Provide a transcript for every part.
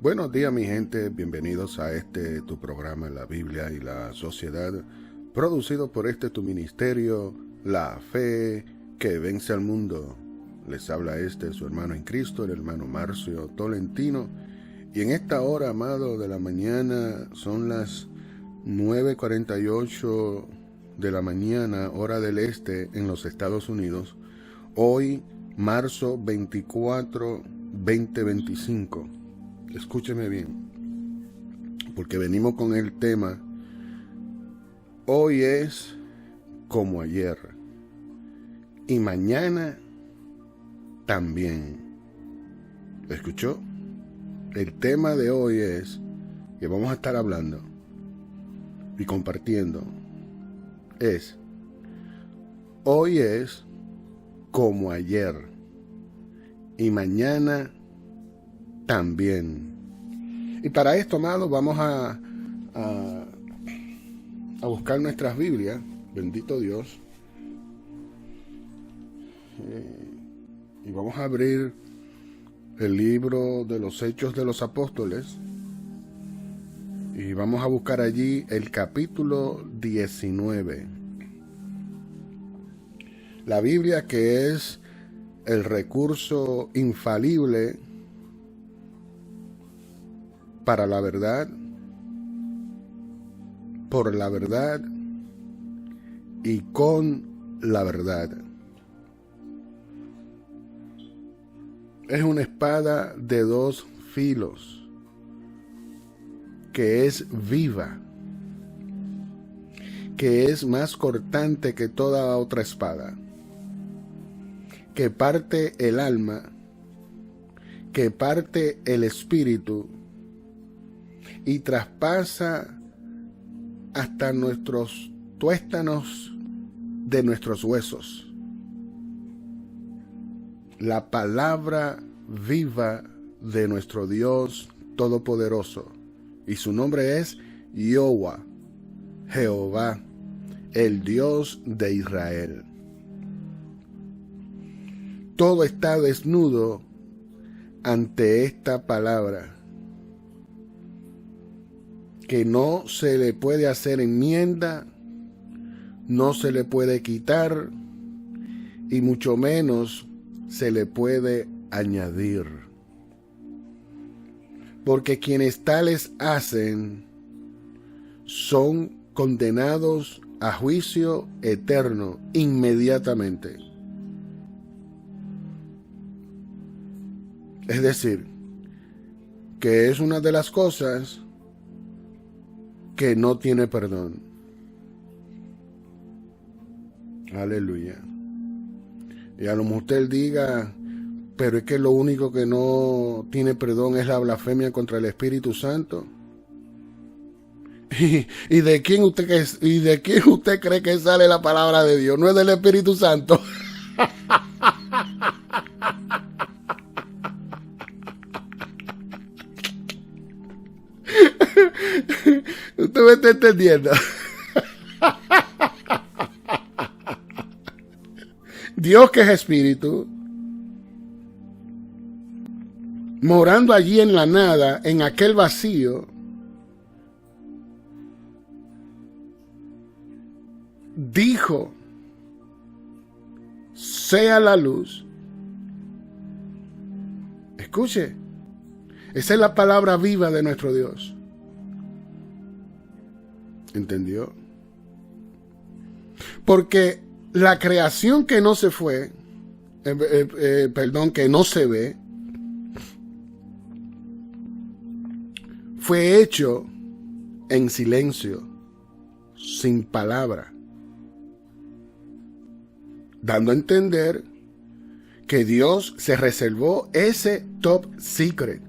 Buenos días, mi gente, bienvenidos a tu programa, La Biblia y la Sociedad, producido por tu ministerio, La Fe que Vence al Mundo. Les habla su hermano en Cristo, el hermano Marcio Tolentino, y en esta hora, amado, de la mañana, son las 9:48 de la mañana, hora del este, en los Estados Unidos, hoy, marzo 24, 2025. Escúcheme bien, porque venimos con el tema, hoy es como ayer, y mañana también. ¿Escuchó? El tema de hoy es, que vamos a estar hablando y compartiendo, es, hoy es como ayer, y mañana también. Y para esto, amado, vamos a buscar nuestras Biblias, bendito Dios, y vamos a abrir el libro de los Hechos de los Apóstoles, y vamos a buscar allí el capítulo 19. La Biblia, que es el recurso infalible para la verdad, por la verdad y con la verdad. Es una espada de dos filos que es viva, que es más cortante que toda otra espada, que parte el alma, que parte el espíritu y traspasa hasta nuestros tuéstanos de nuestros huesos. La palabra viva de nuestro Dios Todopoderoso, y su nombre es Jehová, Jehová, el Dios de Israel. Todo está desnudo ante esta palabra, que no se le puede hacer enmienda, no se le puede quitar, y mucho menos se le puede añadir. Porque quienes tales hacen son condenados a juicio eterno inmediatamente. Es decir, que es una de las cosas que no tiene perdón. Aleluya. Y a lo mejor usted diga, pero es que lo único que no tiene perdón es la blasfemia contra el Espíritu Santo. ¿Y de quién usted cree que sale la palabra de Dios? ¿No es del Espíritu Santo? Usted me está entendiendo. Dios, que es espíritu, morando allí en la nada, en aquel vacío, dijo, sea la luz. Escuche, esa es la palabra viva de nuestro Dios. ¿Entendió? Porque la creación que no se fue, que no se ve, fue hecho en silencio, sin palabra, dando a entender que Dios se reservó ese top secret.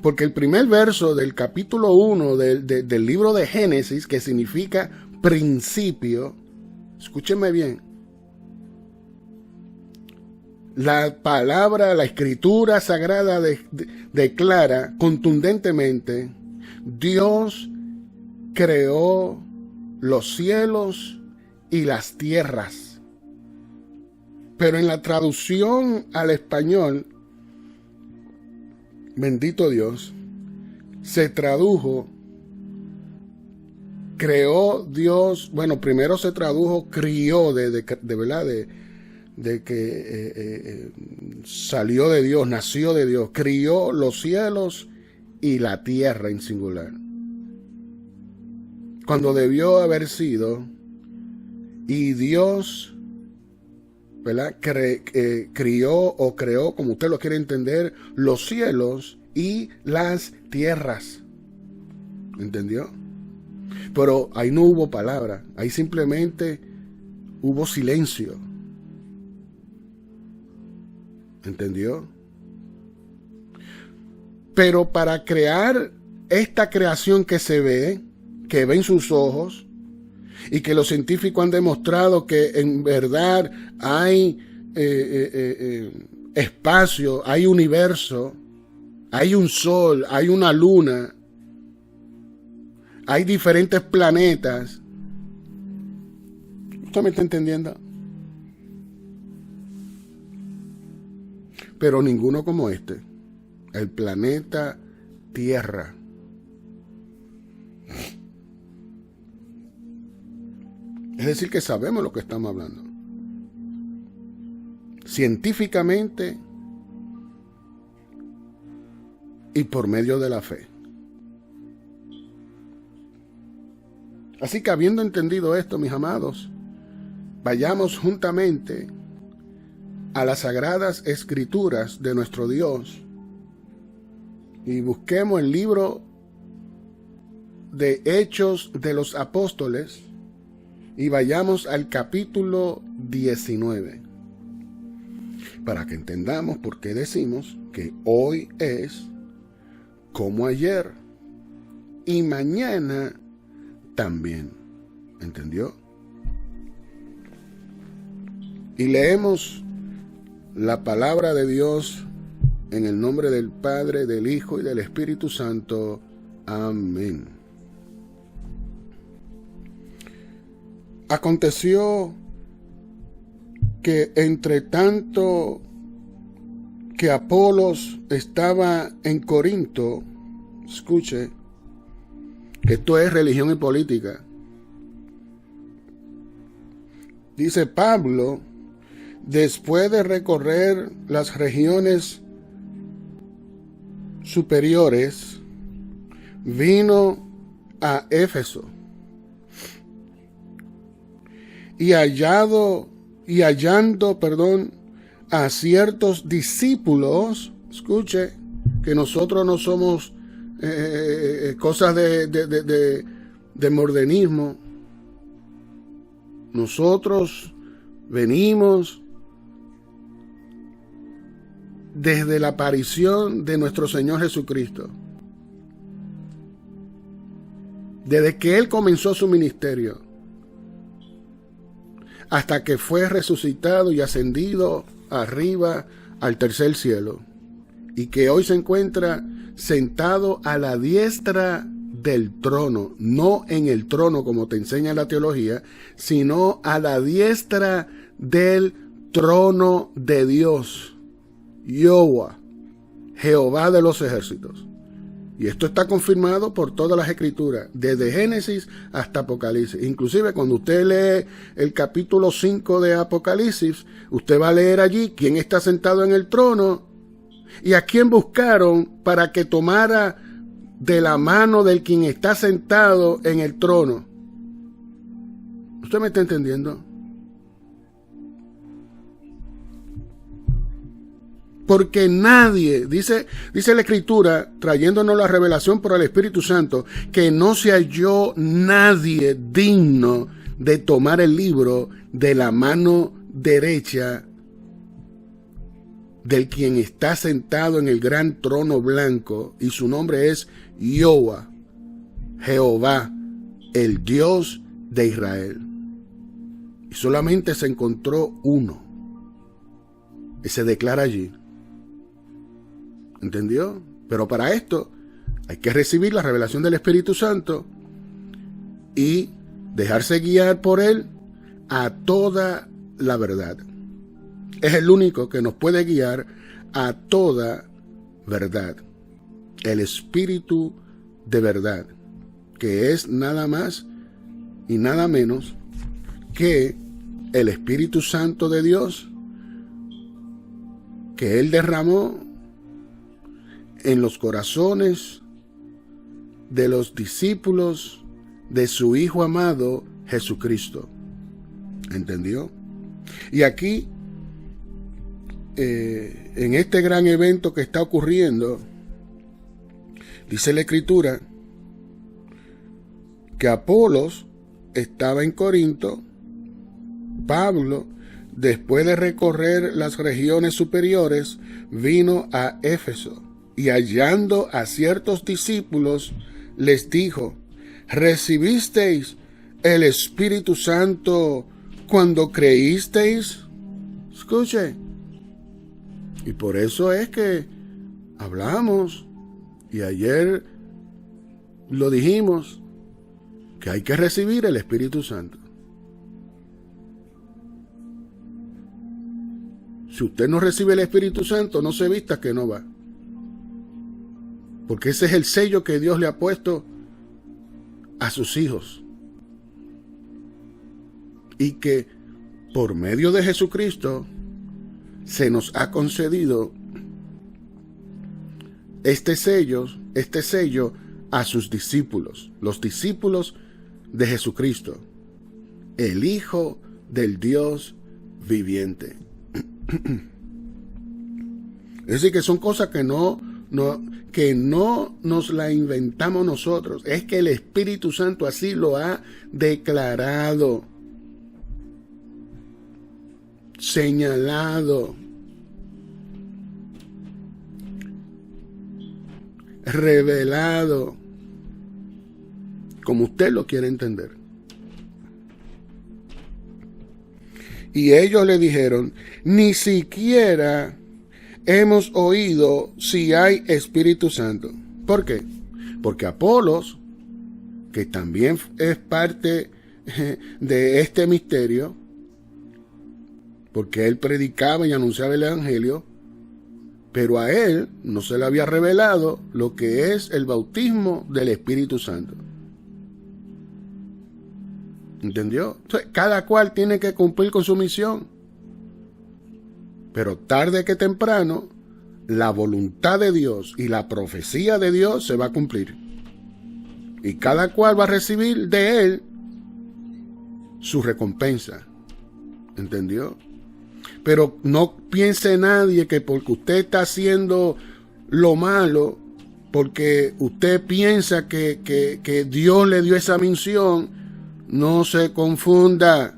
Porque el primer verso del capítulo 1 del libro de Génesis, que significa principio, escúcheme bien, la palabra, la escritura sagrada declara contundentemente, Dios creó los cielos y las tierras. Pero en la traducción al español, bendito Dios, se tradujo, creó Dios, bueno, primero se tradujo, crió, de verdad, de que salió de Dios, nació de Dios, crió los cielos y la tierra en singular. Cuando debió haber sido, y Dios, ¿verdad?, crió o creó, como usted lo quiere entender, los cielos y las tierras. ¿Entendió? Pero ahí no hubo palabra, ahí simplemente hubo silencio. ¿Entendió? Pero para crear esta creación que se ve, que ven sus ojos, y que los científicos han demostrado que en verdad hay espacio, hay universo, hay un sol, hay una luna, hay diferentes planetas. ¿Usted me está entendiendo? Pero ninguno como este, el planeta Tierra. Es decir, que sabemos lo que estamos hablando. Científicamente y por medio de la fe. Así que habiendo entendido esto, mis amados, vayamos juntamente a las sagradas escrituras de nuestro Dios y busquemos el libro de Hechos de los Apóstoles y vayamos al capítulo 19 para que entendamos por qué decimos que hoy es como ayer y mañana también. ¿Entendió? Y leemos la palabra de Dios en el nombre del Padre, del Hijo y del Espíritu Santo. Amén. Aconteció que entre tanto que Apolos estaba en Corinto, escuche, que esto es religión y política. Dice Pablo, después de recorrer las regiones superiores, vino a Éfeso y hallando, a ciertos discípulos, escuche, que nosotros no somos cosas de modernismo. Nosotros venimos desde la aparición de nuestro Señor Jesucristo. Desde que Él comenzó su ministerio hasta que fue resucitado y ascendido arriba al tercer cielo, y que hoy se encuentra sentado a la diestra del trono, no en el trono como te enseña la teología, sino a la diestra del trono de Dios, Yahweh, Jehová de los ejércitos. Y esto está confirmado por todas las escrituras, desde Génesis hasta Apocalipsis. Inclusive cuando usted lee el capítulo 5 de Apocalipsis, usted va a leer allí quién está sentado en el trono y a quién buscaron para que tomara de la mano del quien está sentado en el trono. ¿Usted me está entendiendo? Porque nadie, dice la Escritura, trayéndonos la revelación por el Espíritu Santo, que no se halló nadie digno de tomar el libro de la mano derecha del quien está sentado en el gran trono blanco, y su nombre es Yahweh, Jehová, el Dios de Israel. Y solamente se encontró uno, y se declara allí. ¿Entendió? Pero para esto hay que recibir la revelación del Espíritu Santo y dejarse guiar por Él a toda la verdad. Es el único que nos puede guiar a toda verdad. El Espíritu de verdad, que es nada más y nada menos que el Espíritu Santo de Dios, que Él derramó en los corazones de los discípulos de su Hijo amado Jesucristo. ¿Entendió? Y aquí, en este gran evento que está ocurriendo, dice la Escritura que Apolos estaba en Corinto. Pablo, después de recorrer las regiones superiores, vino a Éfeso y hallando a ciertos discípulos, les dijo: ¿recibisteis el Espíritu Santo cuando creísteis? Escuche. Y por eso es que hablamos, y ayer lo dijimos, que hay que recibir el Espíritu Santo. Si usted no recibe el Espíritu Santo, no se vista que no va. Porque ese es el sello que Dios le ha puesto a sus hijos. Y que por medio de Jesucristo se nos ha concedido este sello a sus discípulos, los discípulos de Jesucristo, el Hijo del Dios viviente. Es decir, que son cosas que no nos la inventamos nosotros. Es que el Espíritu Santo así lo ha declarado, señalado, revelado, como usted lo quiere entender. Y ellos le dijeron: ni siquiera hemos oído si hay Espíritu Santo. ¿Por qué? Porque Apolos, que también es parte de este misterio, porque él predicaba y anunciaba el Evangelio, pero a él no se le había revelado lo que es el bautismo del Espíritu Santo. ¿Entendió? Entonces, cada cual tiene que cumplir con su misión. Pero tarde que temprano, la voluntad de Dios y la profecía de Dios se va a cumplir. Y cada cual va a recibir de él su recompensa. ¿Entendió? Pero no piense nadie que porque usted está haciendo lo malo, porque usted piensa que Dios le dio esa misión, no se confunda.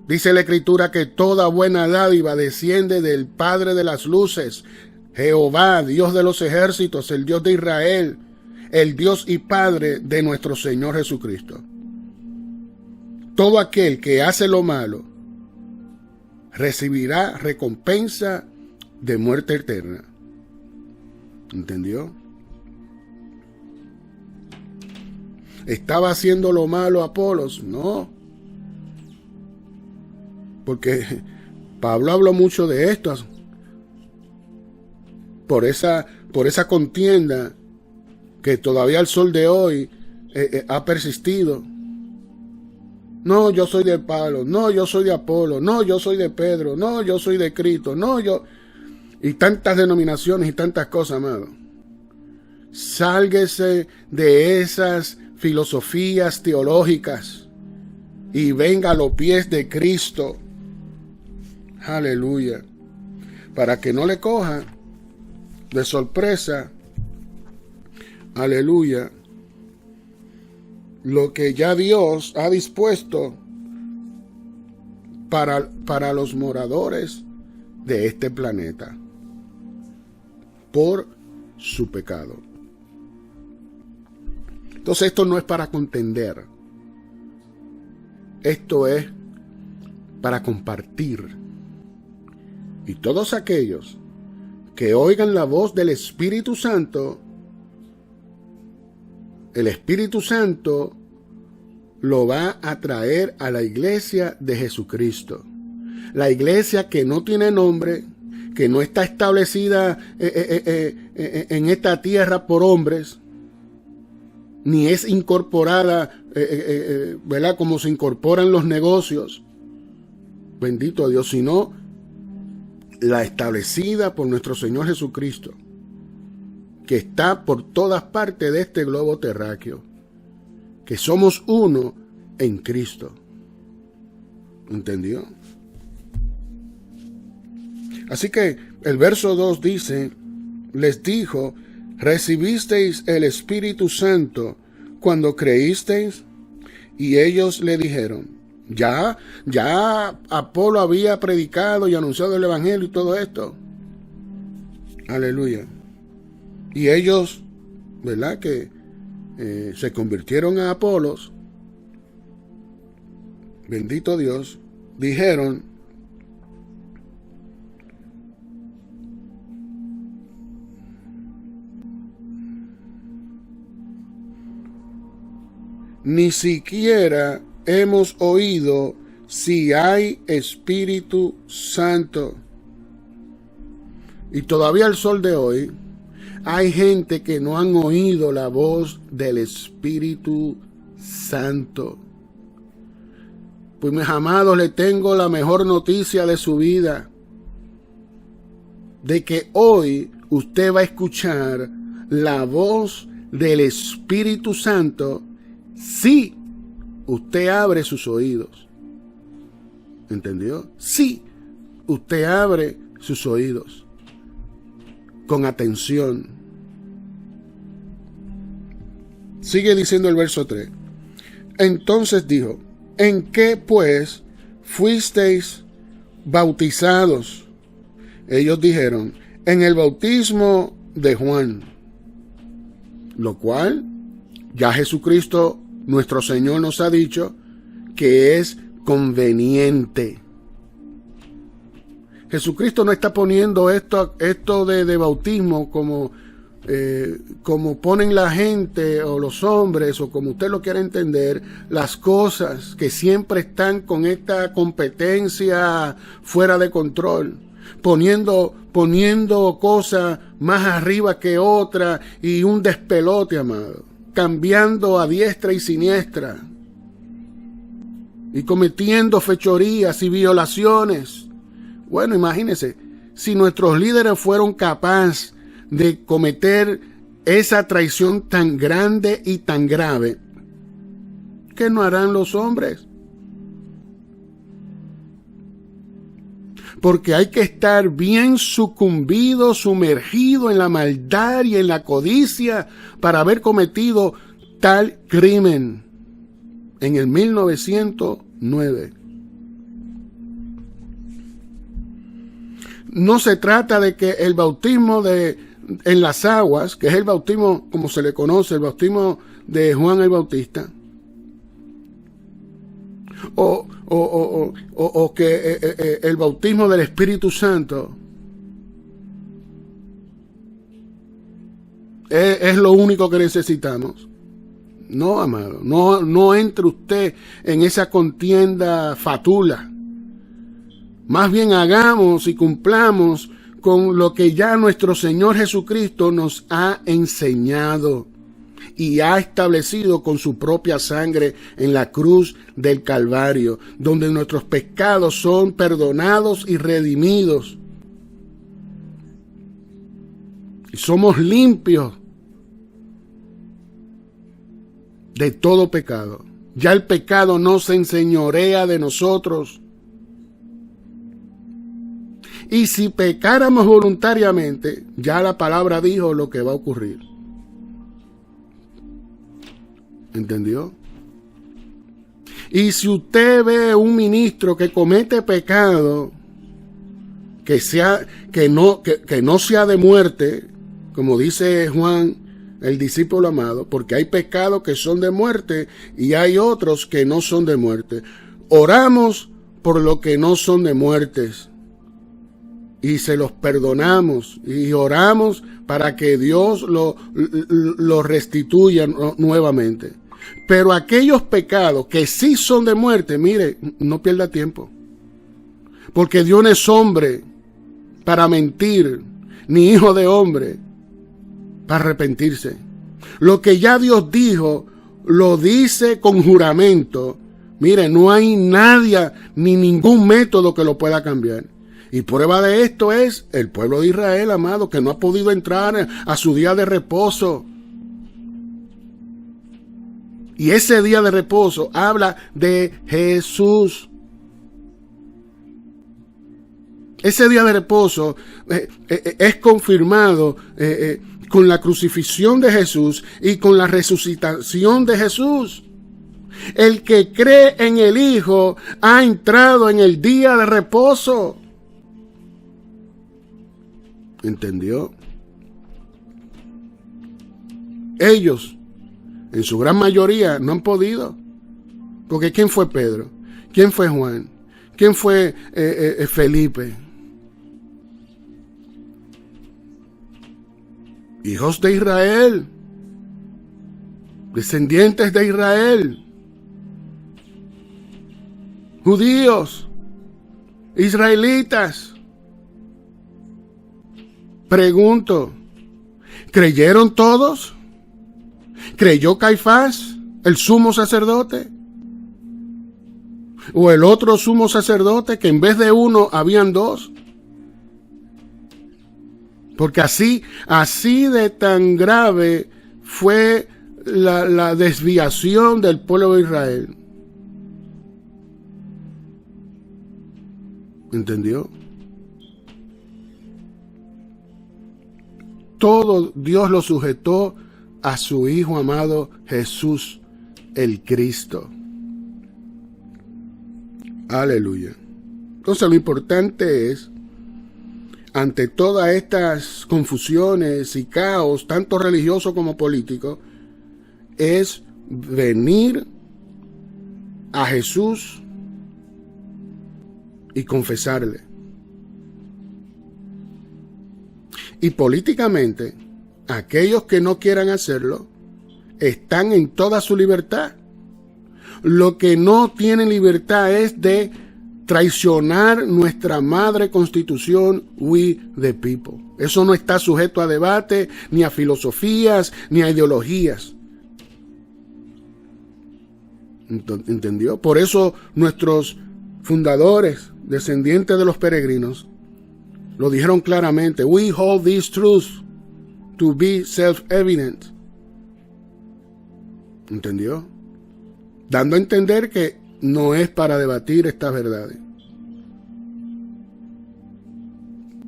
Dice la Escritura que toda buena dádiva desciende del Padre de las luces, Jehová, Dios de los ejércitos, el Dios de Israel, el Dios y Padre de nuestro Señor Jesucristo. Todo aquel que hace lo malo recibirá recompensa de muerte eterna. ¿Entendió? ¿Estaba haciendo lo malo Apolos? No. Porque Pablo habló mucho de esto. Por esa contienda que todavía al sol de hoy ha persistido. No, yo soy de Pablo. No, yo soy de Apolo. No, yo soy de Pedro. No, yo soy de Cristo. No, yo... Y tantas denominaciones y tantas cosas, amado. Sálguese de esas filosofías teológicas y venga a los pies de Cristo. Aleluya. Para que no le coja de sorpresa, aleluya, lo que ya Dios ha dispuesto para los moradores de este planeta por su pecado. Entonces esto no es para contender, esto es para compartir. Y todos aquellos que oigan la voz del Espíritu Santo, el Espíritu Santo lo va a traer a la iglesia de Jesucristo. La iglesia que no tiene nombre, que no está establecida en esta tierra por hombres, ni es incorporada, ¿verdad? Como se incorporan los negocios. Bendito Dios, sino la establecida por nuestro Señor Jesucristo, que está por todas partes de este globo terráqueo, que somos uno en Cristo. ¿Entendió? Así que el verso 2 dice, les dijo, ¿recibisteis el Espíritu Santo cuando creísteis? Y ellos le dijeron, ya Apolo había predicado y anunciado el Evangelio y todo esto. Aleluya. Y ellos, ¿verdad? Que se convirtieron a Apolos. Bendito Dios. Dijeron, ni siquiera hemos oído si hay Espíritu Santo. Y todavía al sol de hoy hay gente que no han oído la voz del Espíritu Santo. Pues mis amados, le tengo la mejor noticia de su vida, de que hoy usted va a escuchar la voz del Espíritu Santo si usted abre sus oídos. ¿Entendió? Si usted abre sus oídos con atención. Sigue diciendo el verso 3. Entonces dijo, ¿en qué pues fuisteis bautizados? Ellos dijeron, en el bautismo de Juan. Lo cual ya Jesucristo, nuestro Señor, nos ha dicho que es conveniente. Jesucristo no está poniendo esto de bautismo como ponen la gente o los hombres, o como usted lo quiera entender, las cosas que siempre están con esta competencia fuera de control, poniendo cosas más arriba que otra y un despelote, amado, cambiando a diestra y siniestra y cometiendo fechorías y violaciones. Bueno, imagínense, si nuestros líderes fueron capaces de cometer esa traición tan grande y tan grave, ¿qué no harán los hombres? Porque hay que estar bien sucumbido, sumergido en la maldad y en la codicia para haber cometido tal crimen en el 1909. No se trata de que el bautismo en las aguas, que es el bautismo como se le conoce, el bautismo de Juan el Bautista, o que el bautismo del Espíritu Santo es lo único que necesitamos. No, amado, no entre usted en esa contienda fatula. Más bien hagamos y cumplamos con lo que ya nuestro Señor Jesucristo nos ha enseñado y ha establecido con su propia sangre en la cruz del Calvario, donde nuestros pecados son perdonados y redimidos. Y somos limpios de todo pecado. Ya el pecado no se enseñorea de nosotros. Y si pecáramos voluntariamente, ya la palabra dijo lo que va a ocurrir. ¿Entendió? Y si usted ve un ministro que comete pecado, que no sea de muerte, como dice Juan, el discípulo amado, porque hay pecados que son de muerte y hay otros que no son de muerte. Oramos por lo que no son de muertes y se los perdonamos y oramos para que Dios lo restituya nuevamente. Pero aquellos pecados que sí son de muerte, mire, no pierda tiempo, porque Dios no es hombre para mentir, ni hijo de hombre para arrepentirse. Lo que ya Dios dijo, lo dice con juramento. Mire, no hay nadie ni ningún método que lo pueda cambiar. Y prueba de esto es el pueblo de Israel, amado, que no ha podido entrar a su día de reposo. Y ese día de reposo habla de Jesús. Ese día de reposo es confirmado con la crucifixión de Jesús y con la resucitación de Jesús. El que cree en el Hijo ha entrado en el día de reposo. ¿Entendió? Ellos, en su gran mayoría, no han podido. Porque ¿quién fue Pedro? ¿Quién fue Juan? ¿Quién fue Felipe? Hijos de Israel, descendientes de Israel, judíos, israelitas. Pregunto, ¿creyeron todos? ¿Creyó Caifás, el sumo sacerdote? ¿O el otro sumo sacerdote, que en vez de uno habían dos? Porque así de tan grave fue la desviación del pueblo de Israel. ¿Entendió? Todo Dios lo sujetó a su Hijo amado Jesús, el Cristo. Aleluya. Entonces lo importante es, ante todas estas confusiones y caos, tanto religioso como político, es venir a Jesús y confesarle. Y políticamente, aquellos que no quieran hacerlo, están en toda su libertad. Lo que no tienen libertad es de traicionar nuestra madre constitución, we the people. Eso no está sujeto a debate, ni a filosofías, ni a ideologías. ¿Entendió? Por eso nuestros fundadores, descendientes de los peregrinos, lo dijeron claramente. We hold these truths to be self-evident. ¿Entendió? Dando a entender que no es para debatir estas verdades.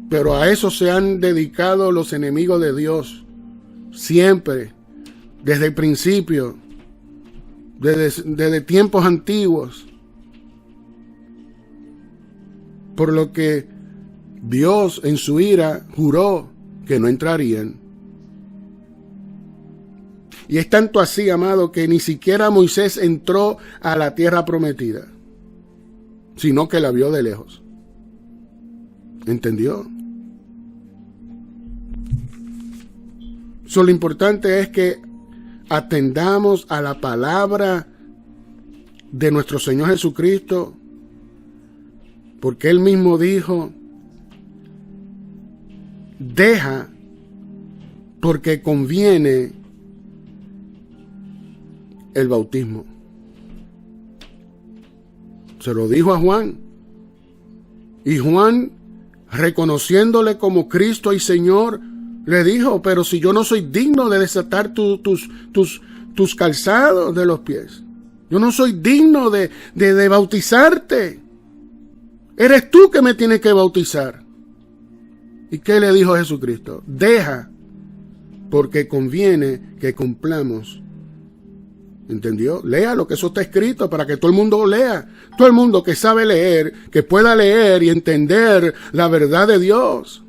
Pero a eso se han dedicado los enemigos de Dios. Siempre. Desde el principio. Desde tiempos antiguos. Por lo que Dios en su ira juró que no entrarían. Y es tanto así, amado, que ni siquiera Moisés entró a la tierra prometida, sino que la vio de lejos. ¿Entendió? Lo importante es que atendamos a la palabra de nuestro Señor Jesucristo, porque Él mismo dijo, deja porque conviene el bautismo. Se lo dijo a Juan. Y Juan, reconociéndole como Cristo y Señor, le dijo, pero si yo no soy digno de desatar tus calzados de los pies. Yo no soy digno de bautizarte. Eres tú que me tienes que bautizar. ¿Y qué le dijo Jesucristo? Deja, porque conviene que cumplamos. ¿Entendió? Lea lo que eso está escrito para que todo el mundo lea. Todo el mundo que sabe leer, que pueda leer y entender la verdad de Dios.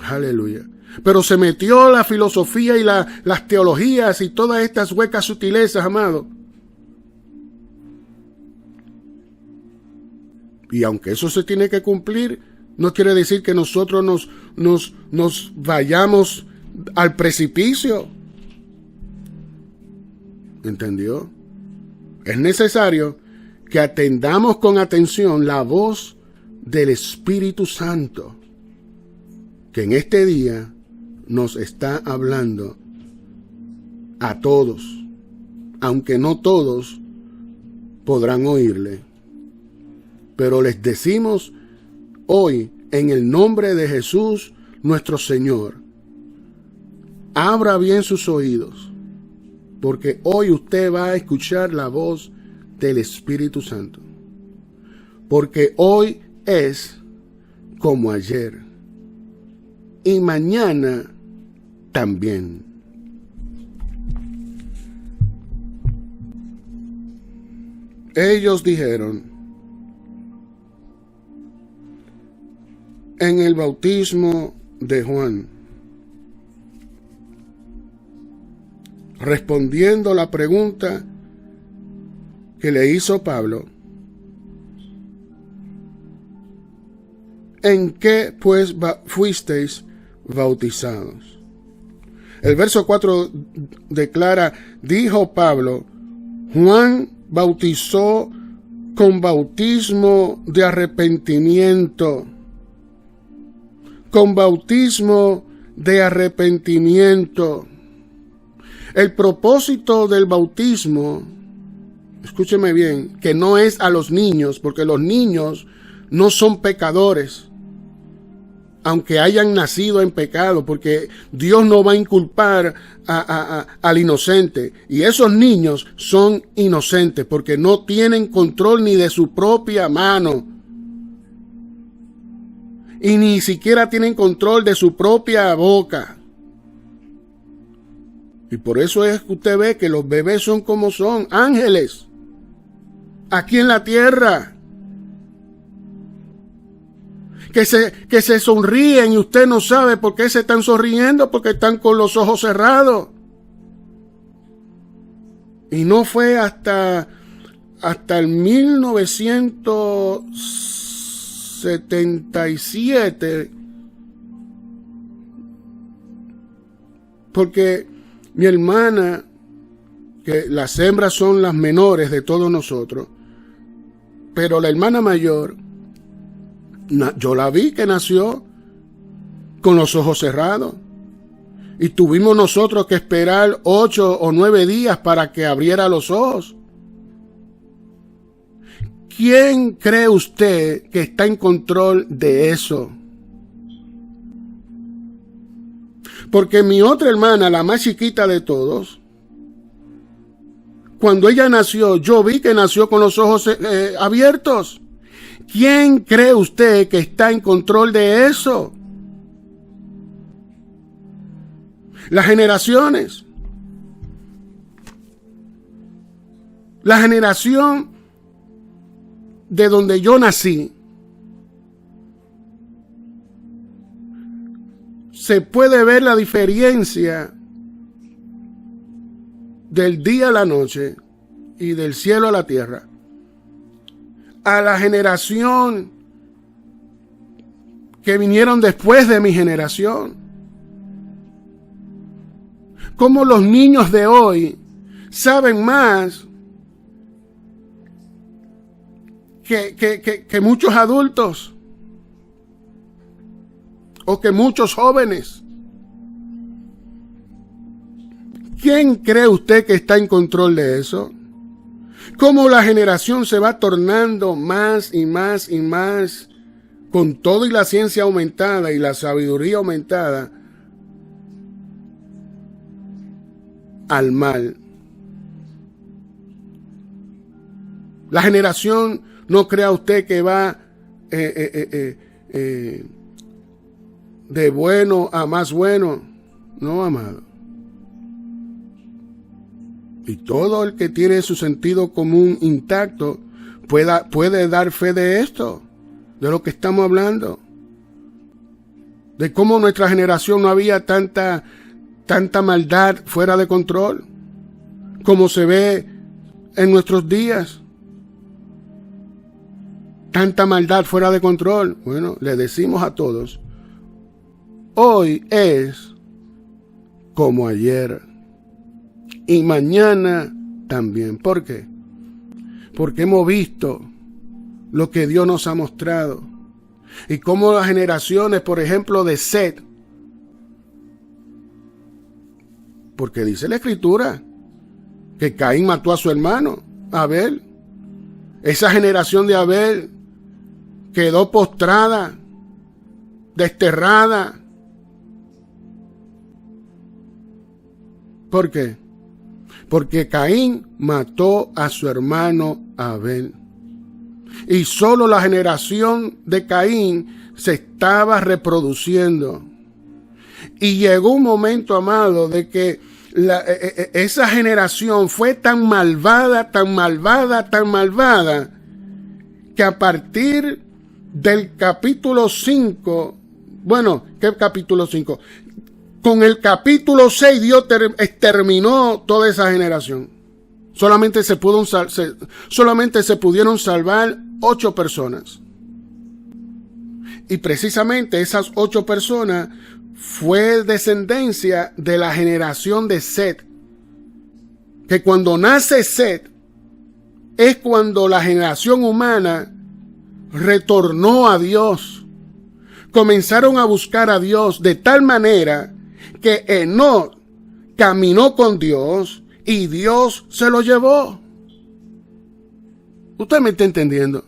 Aleluya. Pero se metió la filosofía y las teologías y todas estas huecas sutilezas, amado. Y aunque eso se tiene que cumplir, no quiere decir que nosotros nos vayamos al precipicio. ¿Entendió? Es necesario que atendamos con atención la voz del Espíritu Santo, que en este día nos está hablando a todos, aunque no todos podrán oírle. Pero les decimos hoy, en el nombre de Jesús, nuestro Señor, abra bien sus oídos, porque hoy usted va a escuchar la voz del Espíritu Santo. Porque hoy es como ayer y mañana también. Ellos dijeron: en el bautismo de Juan, respondiendo la pregunta que le hizo Pablo, ¿en qué pues fuisteis bautizados? El verso 4 declara: dijo Pablo, Juan bautizó con bautismo de arrepentimiento. Con bautismo de arrepentimiento. El propósito del bautismo, escúcheme bien, que no es a los niños, porque los niños no son pecadores, aunque hayan nacido en pecado, porque Dios no va a inculpar al inocente. Y esos niños son inocentes porque no tienen control ni de su propia mano. Y ni siquiera tienen control de su propia boca. Y por eso es que usted ve que los bebés son como son, ángeles, aquí en la tierra. Que se sonríen y usted no sabe por qué se están sonriendo, porque están con los ojos cerrados. Y no fue hasta el 1977, porque mi hermana, que las hembras son las menores de todos nosotros, pero la hermana mayor, yo la vi que nació con los ojos cerrados. Y tuvimos nosotros que esperar 8 o 9 días para que abriera los ojos. ¿Quién cree usted que está en control de eso? Porque mi otra hermana, la más chiquita de todos, cuando ella nació, yo vi que nació con los ojos abiertos. ¿Quién cree usted que está en control de eso? Las generaciones. La generación de donde yo nací. Se puede ver la diferencia del día a la noche y del cielo a la tierra. A la generación que vinieron después de mi generación. Como los niños de hoy saben más que muchos adultos o que muchos jóvenes. ¿Quién cree usted que está en control de eso? Cómo la generación se va tornando más y más y más, con todo y la ciencia aumentada y la sabiduría aumentada, al mal. La generación, no crea usted que va de bueno a más bueno. No, amado. Y todo el que tiene su sentido común intacto puede dar fe de esto, de lo que estamos hablando. De cómo nuestra generación no había tanta maldad fuera de control, como se ve en nuestros días. Tanta maldad fuera de control. Bueno, le decimos a todos, hoy es como ayer. Y mañana también. ¿Por qué? Porque hemos visto lo que Dios nos ha mostrado. Y cómo las generaciones, por ejemplo, de Set, Porque dice la Escritura que Caín mató a su hermano, Abel. Esa generación de Abel quedó postrada, desterrada. ¿Por qué? Porque Caín mató a su hermano Abel. Y solo la generación de Caín se estaba reproduciendo. Y llegó un momento, amado, de que esa generación fue tan malvada, tan malvada, tan malvada, que a partir del capítulo 5, bueno, ¿qué capítulo 5? Con el capítulo 6 Dios exterminó toda esa generación. Solamente se pudieron salvar 8 personas. Y precisamente esas 8 personas fue descendencia de la generación de Set. Que cuando nace Set es cuando la generación humana retornó a Dios. Comenzaron a buscar a Dios de tal manera que Enoc caminó con Dios y Dios se lo llevó. ¿Usted me está entendiendo?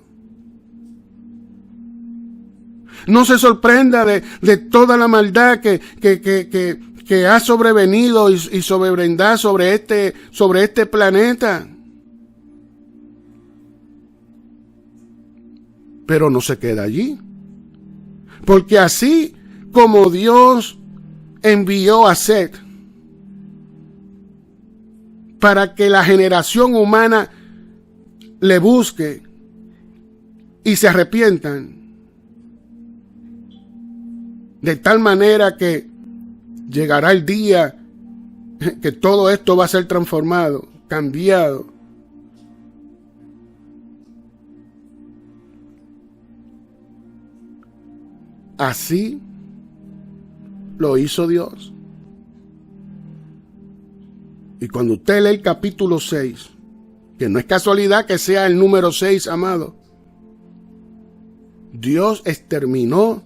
No se sorprenda de toda la maldad que ha sobrevenido y sobrevendrá sobre este planeta. Pero no se queda allí. Porque así como Dios envió a Set para que la generación humana le busque y se arrepientan, de tal manera que llegará el día que todo esto va a ser transformado, cambiado. Así lo hizo Dios. Y cuando usted lee el capítulo 6, que no es casualidad que sea el número 6, amado, Dios exterminó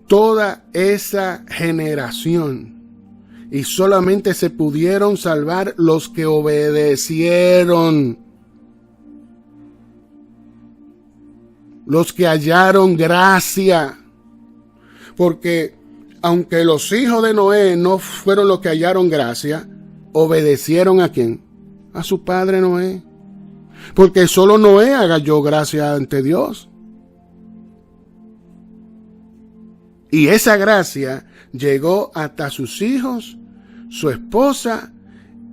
toda esa generación y solamente se pudieron salvar los que obedecieron, los que hallaron gracia. Porque aunque los hijos de Noé no fueron los que hallaron gracia, obedecieron ¿a quién? A su padre Noé. Porque solo Noé halló gracia ante Dios. Y esa gracia llegó hasta sus hijos, su esposa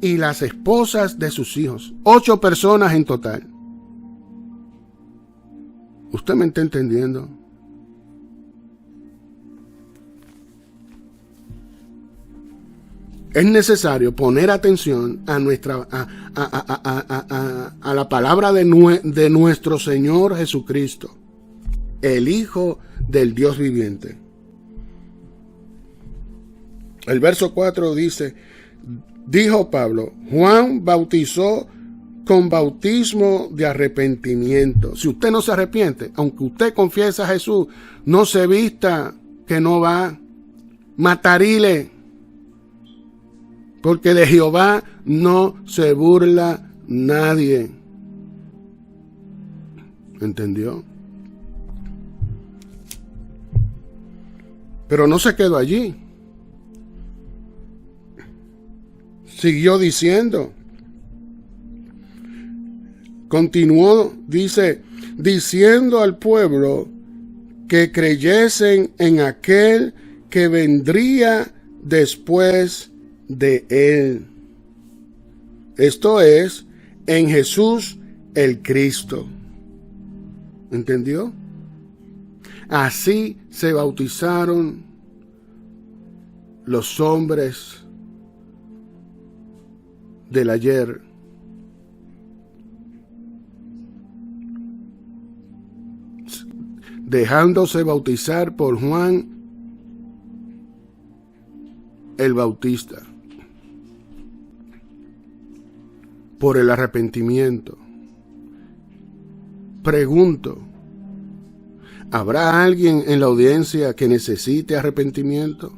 y las esposas de sus hijos. 8 personas en total. ¿Usted me está entendiendo? Es necesario poner atención a la palabra de nuestro Señor Jesucristo, el Hijo del Dios viviente. El verso 4 dice, dijo Pablo, Juan bautizó con bautismo de arrepentimiento. Si usted no se arrepiente, aunque usted confiesa a Jesús, no se vista que no va, matarile. Porque de Jehová no se burla nadie. ¿Entendió? Pero no se quedó allí. Siguió diciendo. Continuó, dice, diciendo al pueblo que creyesen en aquel que vendría después de él. Esto es, en Jesús el Cristo. ¿Entendió? Así se bautizaron los hombres del ayer. Dejándose bautizar por Juan el Bautista. Por el arrepentimiento. Pregunto, ¿habrá alguien en la audiencia que necesite arrepentimiento?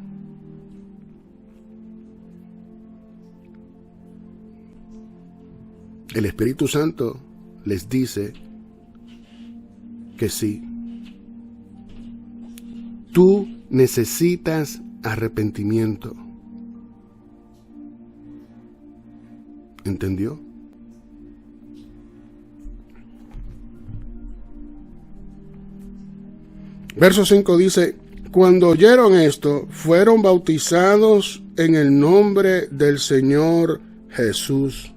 el Espíritu Santo les dice que sí. Tú necesitas arrepentimiento. ¿Entendió? Verso 5 dice: cuando oyeron esto, fueron bautizados en el nombre del Señor Jesús.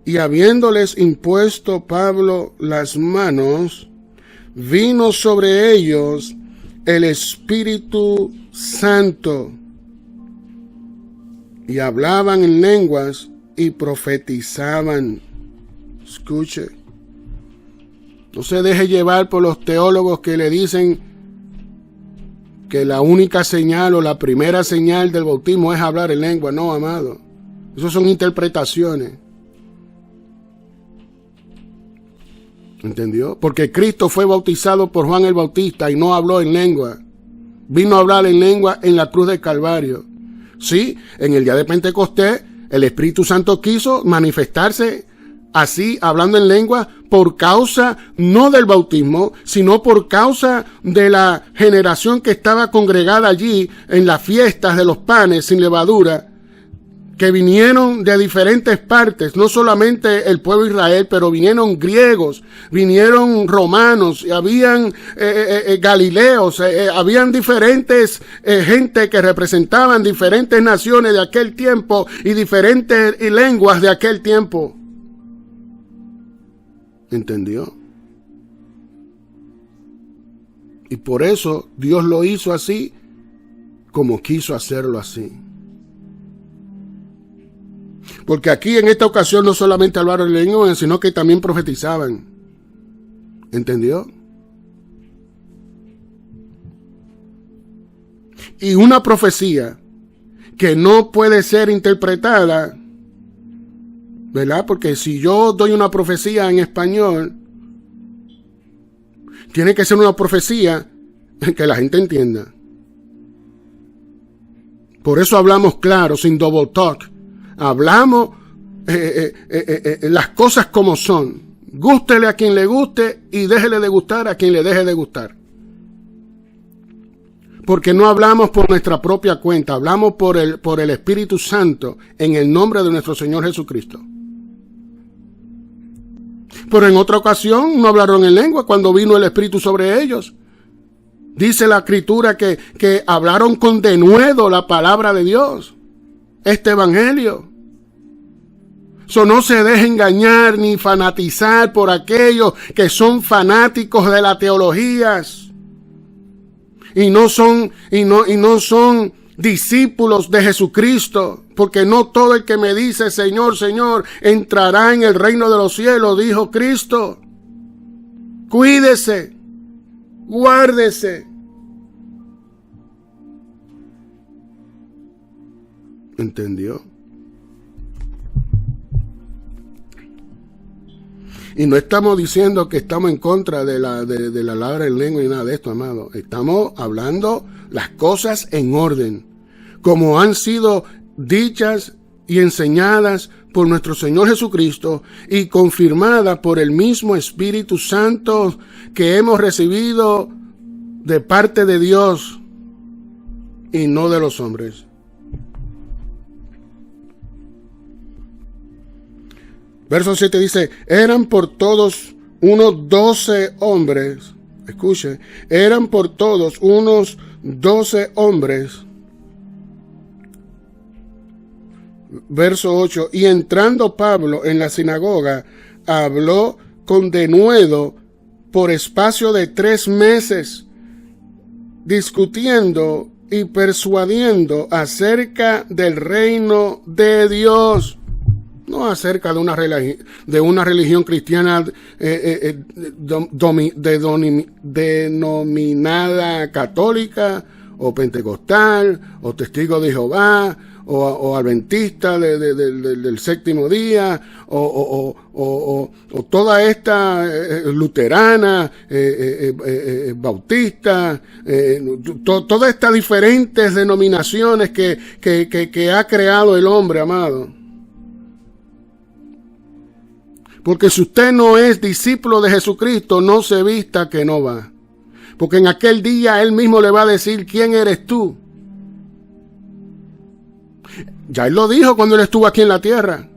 Y habiéndoles impuesto Pablo las manos, vino sobre ellos el Espíritu Santo, y hablaban en lenguas y profetizaban. Escuche. No se deje llevar por los teólogos que le dicen que la única señal o la primera señal del bautismo es hablar en lengua. No, amado. Eso son interpretaciones. ¿Entendió? Porque Cristo fue bautizado por Juan el Bautista y no habló en lengua. Vino a hablar en lengua en la cruz del Calvario. Sí, en el día de Pentecostés, el Espíritu Santo quiso manifestarse así, hablando en lengua, por causa no del bautismo, sino por causa de la generación que estaba congregada allí en las fiestas de los panes sin levadura, que vinieron de diferentes partes, no solamente el pueblo de Israel, pero vinieron griegos, vinieron romanos, habían galileos, habían diferentes gente que representaban diferentes naciones de aquel tiempo y diferentes lenguas de aquel tiempo. ¿Entendió? Y por eso Dios lo hizo así, como quiso hacerlo así. Porque aquí en esta ocasión no solamente hablaron en lengua, sino que también profetizaban. ¿Entendió? Y una profecía que no puede ser interpretada, ¿verdad? Porque si yo doy una profecía en español, tiene que ser una profecía que la gente entienda. Por eso hablamos claro, sin double talk. Hablamos las cosas como son. Gústele a quien le guste y déjele de gustar a quien le deje de gustar. Porque no hablamos por nuestra propia cuenta, hablamos por el Espíritu Santo en el nombre de nuestro Señor Jesucristo. Pero en otra ocasión no hablaron en lengua cuando vino el Espíritu sobre ellos. Dice la Escritura que hablaron con denuedo la palabra de Dios, este evangelio. No se deje engañar ni fanatizar por aquellos que son fanáticos de las teologías y no son discípulos de Jesucristo, porque no todo el que me dice Señor, Señor, entrará en el reino de los cielos, dijo Cristo. Cuídese, guárdese. ¿Entendió? Y no estamos diciendo que estamos en contra de la palabra en lengua y nada de esto, amado. Estamos hablando las cosas en orden, como han sido dichas y enseñadas por nuestro Señor Jesucristo y confirmadas por el mismo Espíritu Santo que hemos recibido de parte de Dios y no de los hombres. Verso 7 dice, eran por todos unos 12 hombres, escuche, eran por todos unos 12 hombres. Verso 8, y entrando Pablo en la sinagoga, habló con denuedo por espacio de 3 meses, discutiendo y persuadiendo acerca del reino de Dios. No acerca de una religión cristiana denominada católica o pentecostal o testigo de Jehová o adventista del séptimo día o toda esta luterana, bautista, todas estas diferentes denominaciones que ha creado el hombre, amado. Porque si usted no es discípulo de Jesucristo, no se vista que no va. Porque en aquel día Él mismo le va a decir, ¿quién eres tú? Ya Él lo dijo cuando Él estuvo aquí en la tierra.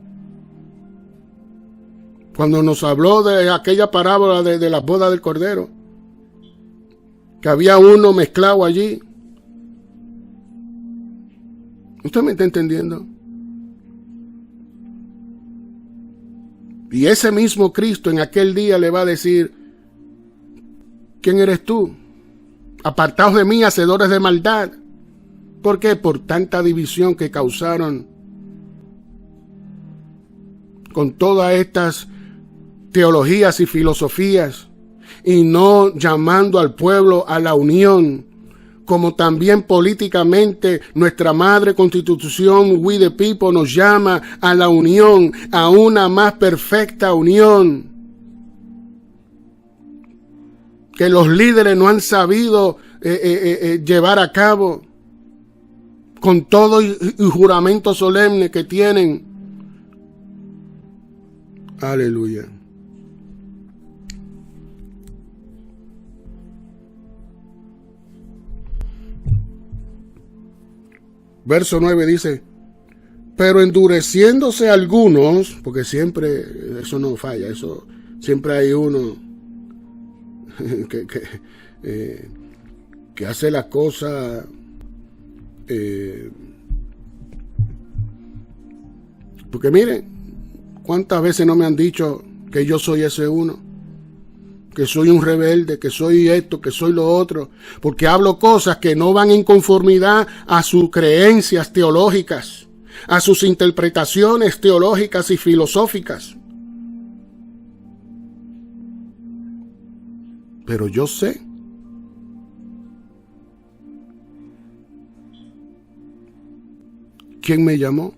Cuando nos habló de aquella parábola de las bodas del Cordero. Que había uno mezclado allí. ¿Usted me está entendiendo? Y ese mismo Cristo en aquel día le va a decir, ¿quién eres tú? Apartaos de mí, hacedores de maldad. ¿Por qué? Por tanta división que causaron con todas estas teologías y filosofías, y no llamando al pueblo a la unión, como también políticamente nuestra madre constitución, We the People, nos llama a la unión, a una más perfecta unión, que los líderes no han sabido llevar a cabo, con todo y juramento solemne que tienen. Aleluya. Verso 9 dice, pero endureciéndose algunos, porque siempre, eso no falla, eso siempre hay uno que hace las cosas porque miren, ¿cuántas veces no me han dicho que yo soy ese uno? Que soy un rebelde, que soy esto, que soy lo otro, porque hablo cosas que no van en conformidad a sus creencias teológicas, a sus interpretaciones teológicas y filosóficas. Pero yo sé quién me llamó.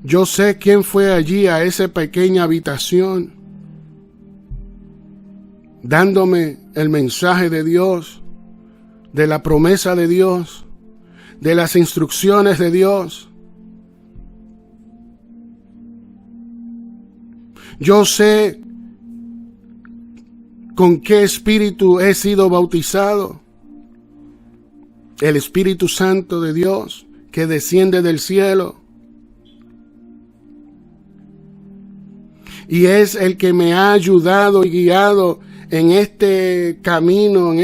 Yo sé quién fue allí a esa pequeña habitación, dándome el mensaje de Dios, de la promesa de Dios, de las instrucciones de Dios. Yo sé con qué espíritu he sido bautizado. El Espíritu Santo de Dios que desciende del cielo. Y es el que me ha ayudado y guiado en este camino, en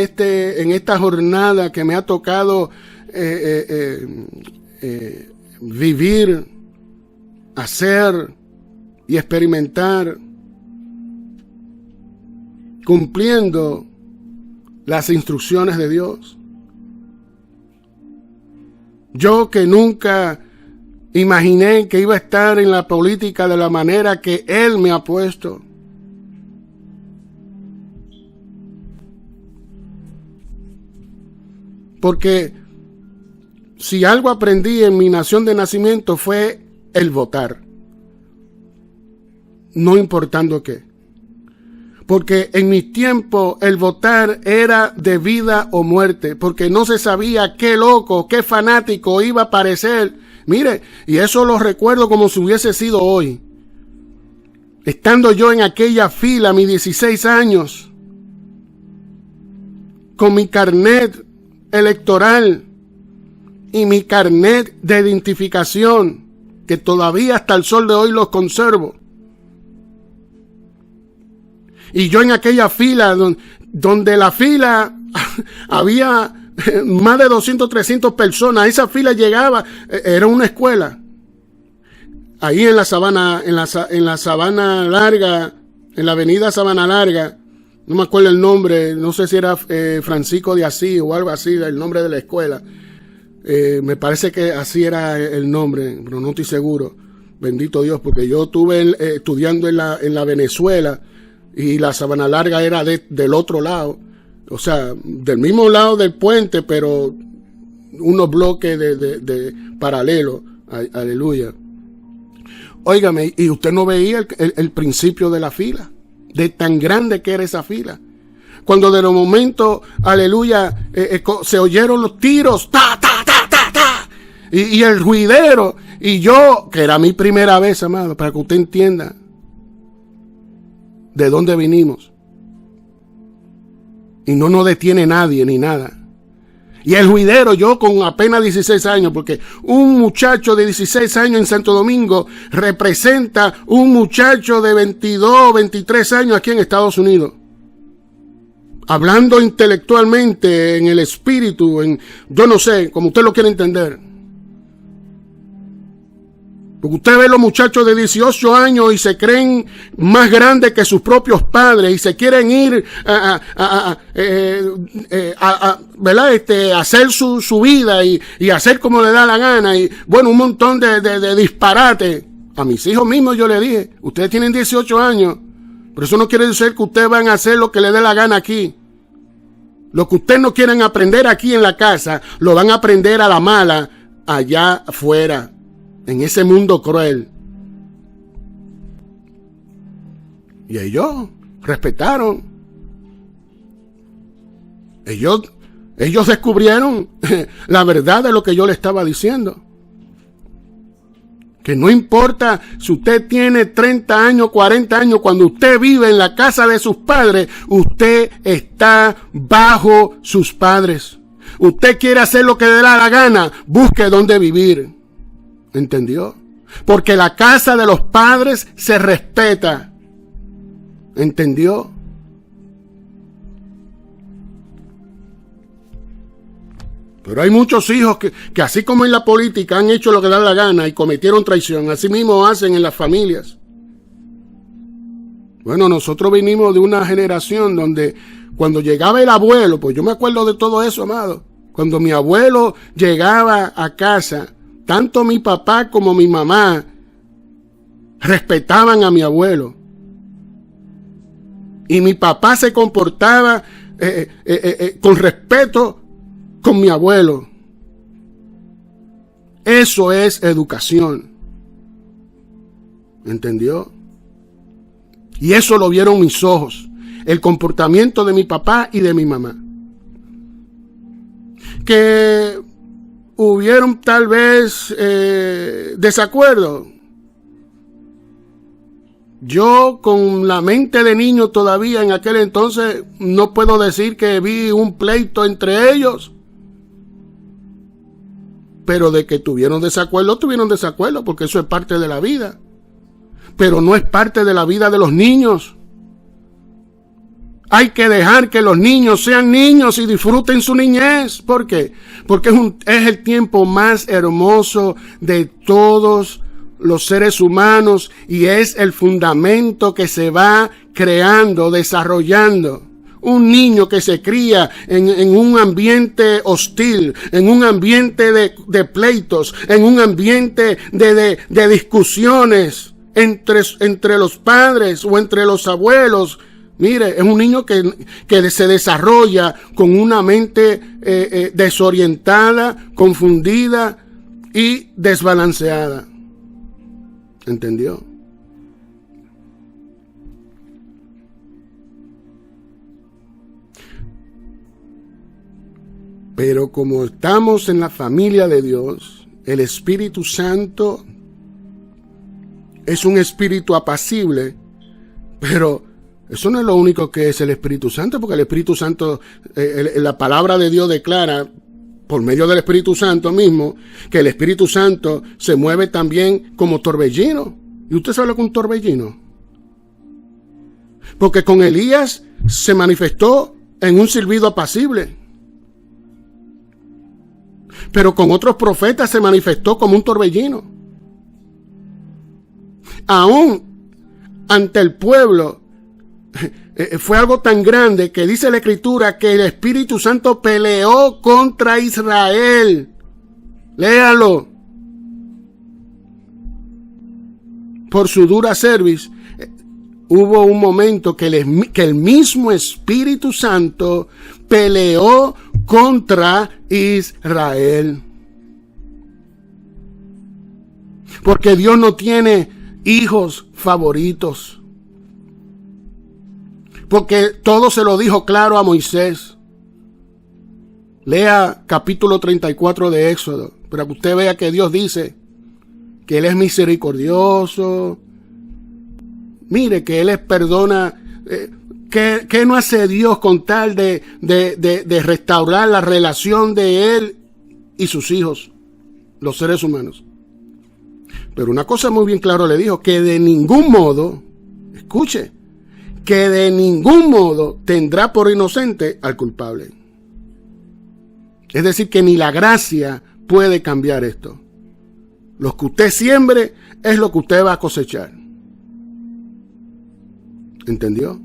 esta jornada que me ha tocado vivir, hacer y experimentar, cumpliendo las instrucciones de Dios. Yo que nunca imaginé que iba a estar en la política de la manera que Él me ha puesto. Porque si algo aprendí en mi nación de nacimiento fue el votar. No importando qué. Porque en mi tiempo el votar era de vida o muerte. Porque no se sabía qué loco, qué fanático iba a aparecer. Mire, y eso lo recuerdo como si hubiese sido hoy. Estando yo en aquella fila, a mis 16 años, con mi carnet electoral y mi carnet de identificación, que todavía hasta el sol de hoy los conservo. Y yo en aquella fila, donde la fila había más de 200, 300 personas, esa fila llegaba, era una escuela. Ahí en la Sabana, en la Sabana Larga, en la avenida Sabana Larga, no me acuerdo el nombre, no sé si era Francisco de Asís o algo así, el nombre de la escuela. Me parece que así era el nombre, pero no estoy seguro. Bendito Dios, porque yo estuve estudiando en la Venezuela y la Sabana Larga era del otro lado. O sea, del mismo lado del puente, pero unos bloques de paralelo. Aleluya. Óigame, y usted no veía el principio de la fila, de tan grande que era esa fila. Cuando de los momentos, aleluya, se oyeron los tiros, ta, ta, ta, ta, ta. y el juidero, y yo, que era mi primera vez, amado, para que usted entienda de dónde vinimos. Y no nos detiene nadie ni nada. Y el juidero, yo con apenas 16 años, porque un muchacho de 16 años en Santo Domingo representa un muchacho de 22, 23 años aquí en Estados Unidos. Hablando intelectualmente, en el espíritu, yo no sé, como usted lo quiere entender. Porque usted ve los muchachos de 18 años y se creen más grandes que sus propios padres y se quieren ir ¿verdad? Hacer su vida y hacer como le da la gana. Y bueno, un montón de disparate. A mis hijos mismos yo les dije, ustedes tienen 18 años, pero eso no quiere decir que ustedes van a hacer lo que les dé la gana aquí. Lo que ustedes no quieren aprender aquí en la casa, lo van a aprender a la mala allá afuera, en ese mundo cruel. Y ellos respetaron. Ellos descubrieron la verdad de lo que yo le estaba diciendo. Que no importa si usted tiene 30 años, 40 años, cuando usted vive en la casa de sus padres, usted está bajo sus padres. Usted quiere hacer lo que le da la gana, busque dónde vivir. ¿Entendió? Porque la casa de los padres se respeta. ¿Entendió? Pero hay muchos hijos que así como en la política han hecho lo que les da la gana y cometieron traición, así mismo hacen en las familias. Bueno, nosotros vinimos de una generación donde cuando llegaba el abuelo, pues yo me acuerdo de todo eso, amado. Cuando mi abuelo llegaba a casa, tanto mi papá como mi mamá respetaban a mi abuelo. Y mi papá se comportaba con respeto con mi abuelo. Eso es educación. ¿Entendió? Y eso lo vieron mis ojos. El comportamiento de mi papá y de mi mamá. Que hubieron tal vez desacuerdos. Yo con la mente de niño todavía en aquel entonces no puedo decir que vi un pleito entre ellos. Pero de que tuvieron desacuerdo porque eso es parte de la vida. Pero no es parte de la vida de los niños. Hay que dejar que los niños sean niños y disfruten su niñez. ¿Por qué? Porque es el tiempo más hermoso de todos los seres humanos y es el fundamento que se va creando, desarrollando. Un niño que se cría en un ambiente hostil, en un ambiente de pleitos, en un ambiente de discusiones entre los padres o entre los abuelos. Mire, es un niño que se desarrolla con una mente desorientada, confundida y desbalanceada. ¿Entendió? Pero como estamos en la familia de Dios, el Espíritu Santo es un espíritu apacible, pero eso no es lo único que es el Espíritu Santo, porque el Espíritu Santo, la palabra de Dios declara, por medio del Espíritu Santo mismo, que el Espíritu Santo se mueve también como torbellino. ¿Y usted sabe lo que es un torbellino? Porque con Elías se manifestó en un silbido apacible. Pero con otros profetas se manifestó como un torbellino. Aún ante el pueblo fue algo tan grande que dice la Escritura que el Espíritu Santo peleó contra Israel. Léalo. Por su dura cerviz, hubo un momento que el mismo Espíritu Santo peleó contra Israel. Porque Dios no tiene hijos favoritos. Porque todo se lo dijo claro a Moisés. Lea capítulo 34 de Éxodo. para que usted vea que Dios dice que Él es misericordioso. Mire, que Él les perdona. ¿Qué no hace Dios con tal de restaurar la relación de Él y sus hijos, los seres humanos? Pero una cosa muy bien claro le dijo, que de ningún modo, escuche, que de ningún modo tendrá por inocente al culpable. Es decir, que ni la gracia puede cambiar esto. Lo que usted siembre es lo que usted va a cosechar. ¿Entendió?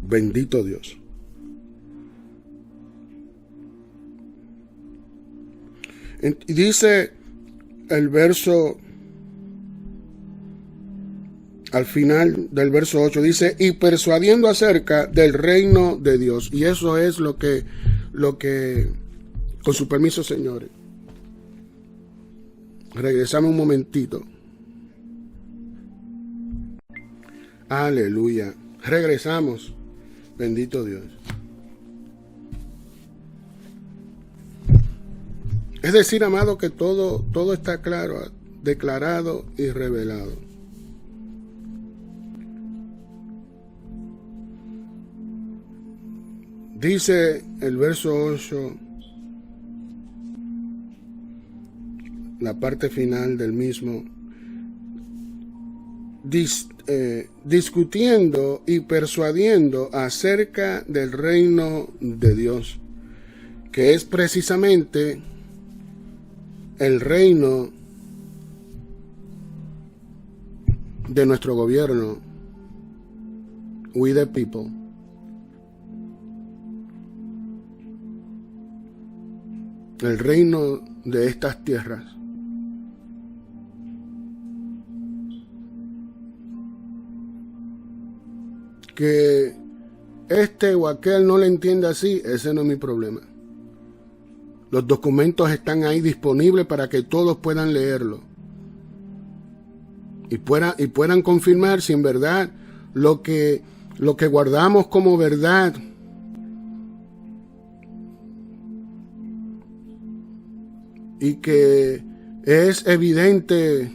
Bendito Dios. Y dice el verso, al final del verso 8, dice, y persuadiendo acerca del reino de Dios. Y eso es lo que, con su permiso, señores, regresamos un momentito. Aleluya. Regresamos. Bendito Dios. Es decir, amado, que todo está claro, declarado y revelado. Dice el verso 8, la parte final del mismo, discutiendo y persuadiendo acerca del reino de Dios, que es precisamente el reino de nuestro gobierno, we the people. El reino de estas tierras. Que este o aquel no le entiende así, ese no es mi problema. Los documentos están ahí disponibles para que todos puedan leerlo. Y puedan confirmar si en verdad lo que guardamos como verdad y que es evidente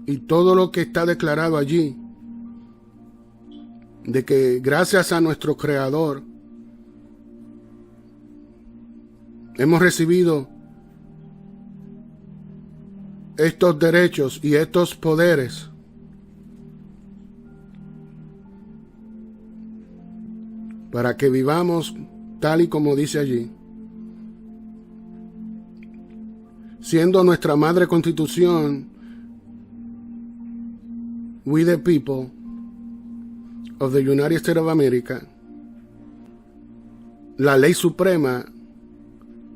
y todo lo que está declarado allí, de que gracias a nuestro Creador hemos recibido estos derechos y estos poderes para que vivamos tal y como dice allí, siendo nuestra madre constitución, we the people of the United States of America, la ley suprema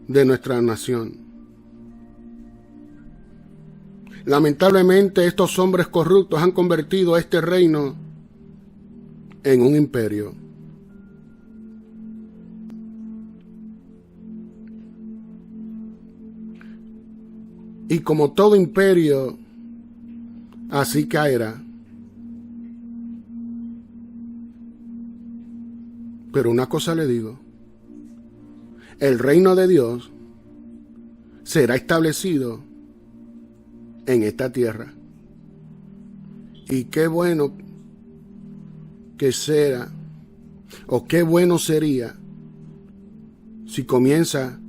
de nuestra nación. Lamentablemente, estos hombres corruptos han convertido a este reino en un imperio. Y como todo imperio, así caerá. Pero una cosa le digo, el reino de Dios será establecido en esta tierra. Y qué bueno que sea, o qué bueno sería, si comienza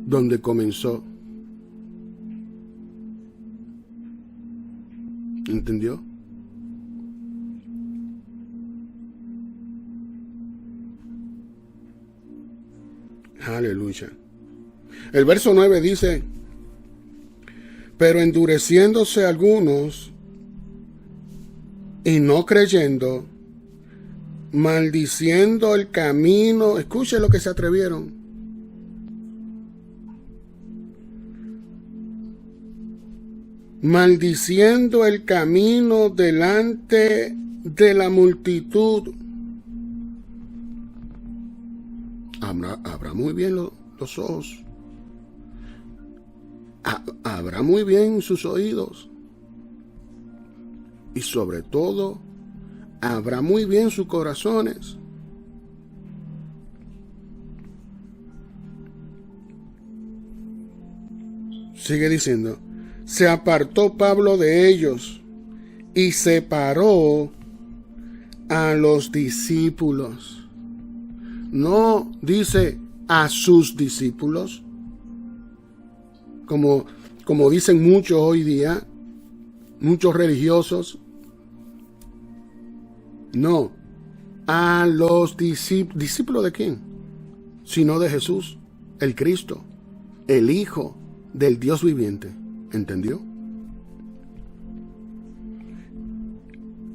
donde comenzó. ¿Entendió? Aleluya. El verso 9 dice, pero endureciéndose algunos y no creyendo, maldiciendo el camino, escuche lo que se atrevieron, maldiciendo el camino delante de la multitud. Abra muy bien los ojos. Abra muy bien sus oídos. Y sobre todo, abra muy bien sus corazones. Sigue diciendo, se apartó Pablo de ellos y separó a los discípulos. No dice a sus discípulos, como dicen muchos hoy día, muchos religiosos. No, a los discípulos. ¿Discípulos de quién? Sino de Jesús, el Cristo, el Hijo del Dios viviente. ¿Entendió?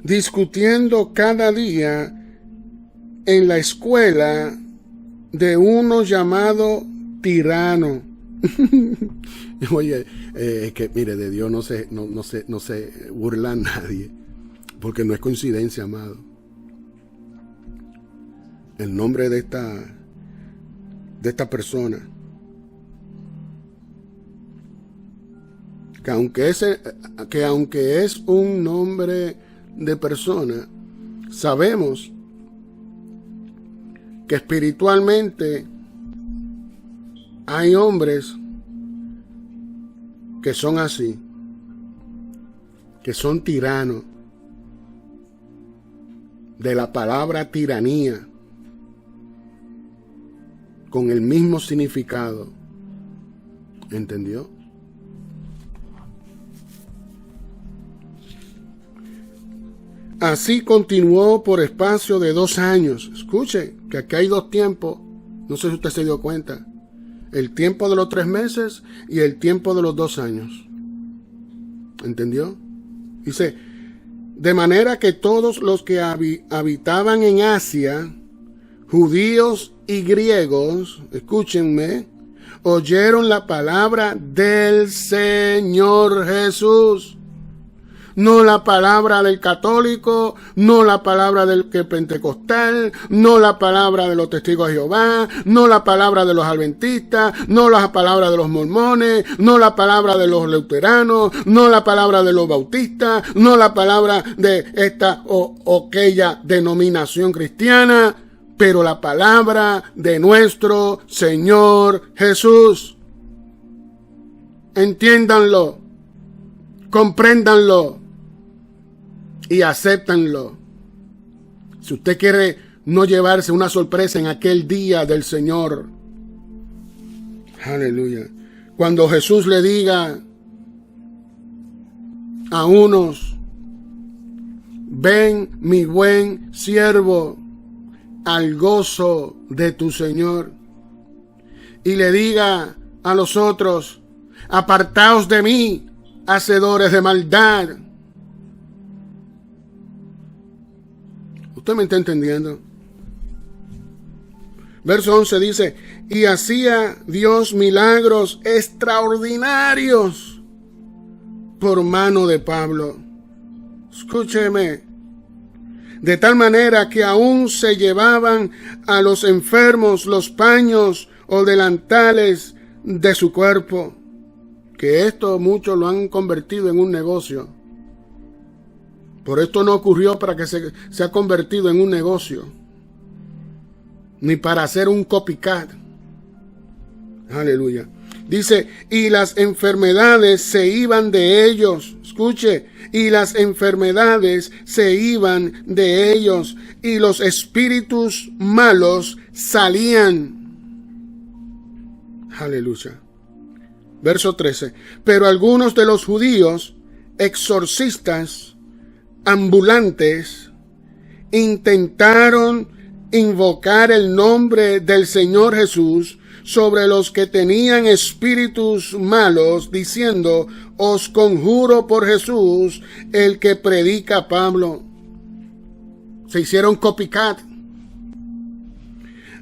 Discutiendo cada día en la escuela de uno llamado Tirano. Oye, que mire, de Dios no se burla nadie, porque no es coincidencia, amado. El nombre de esta persona, que aunque es un nombre de persona, sabemos que espiritualmente hay hombres que son así, que son tiranos, de la palabra tiranía, con el mismo significado. ¿Entendió? Así continuó por espacio de 2 años. Escuche, que aquí hay 2 tiempos. No sé si usted se dio cuenta. El tiempo de los 3 meses y el tiempo de los 2 años. ¿Entendió? Dice, de manera que todos los que habitaban en Asia, judíos y griegos, escúchenme, oyeron la palabra del Señor Jesús. No la palabra del católico, no la palabra del pentecostal, no la palabra de los testigos de Jehová, no la palabra de los adventistas, no la palabra de los mormones, no la palabra de los luteranos, no la palabra de los bautistas, no la palabra de esta o aquella denominación cristiana, pero la palabra de nuestro Señor Jesús. Entiéndanlo, compréndanlo y acéptanlo. Si usted quiere no llevarse una sorpresa en aquel día del Señor, aleluya, cuando Jesús le diga a unos, ven mi buen siervo al gozo de tu Señor, y le diga a los otros, apartaos de mí, hacedores de maldad. ¿Usted me está entendiendo? Verso 11 dice, y hacía Dios milagros extraordinarios por mano de Pablo. Escúcheme. De tal manera que aún se llevaban a los enfermos los paños o delantales de su cuerpo. Que esto muchos lo han convertido en un negocio. Por esto no ocurrió para que se ha convertido en un negocio, ni para hacer un copycat. Aleluya. Dice, y las enfermedades se iban de ellos. Escuche, y las enfermedades se iban de ellos, y los espíritus malos salían. Aleluya. Verso 13. Pero algunos de los judíos, exorcistas, ambulantes, intentaron invocar el nombre del Señor Jesús sobre los que tenían espíritus malos, diciendo, os conjuro por Jesús, el que predica Pablo. Se hicieron copycat.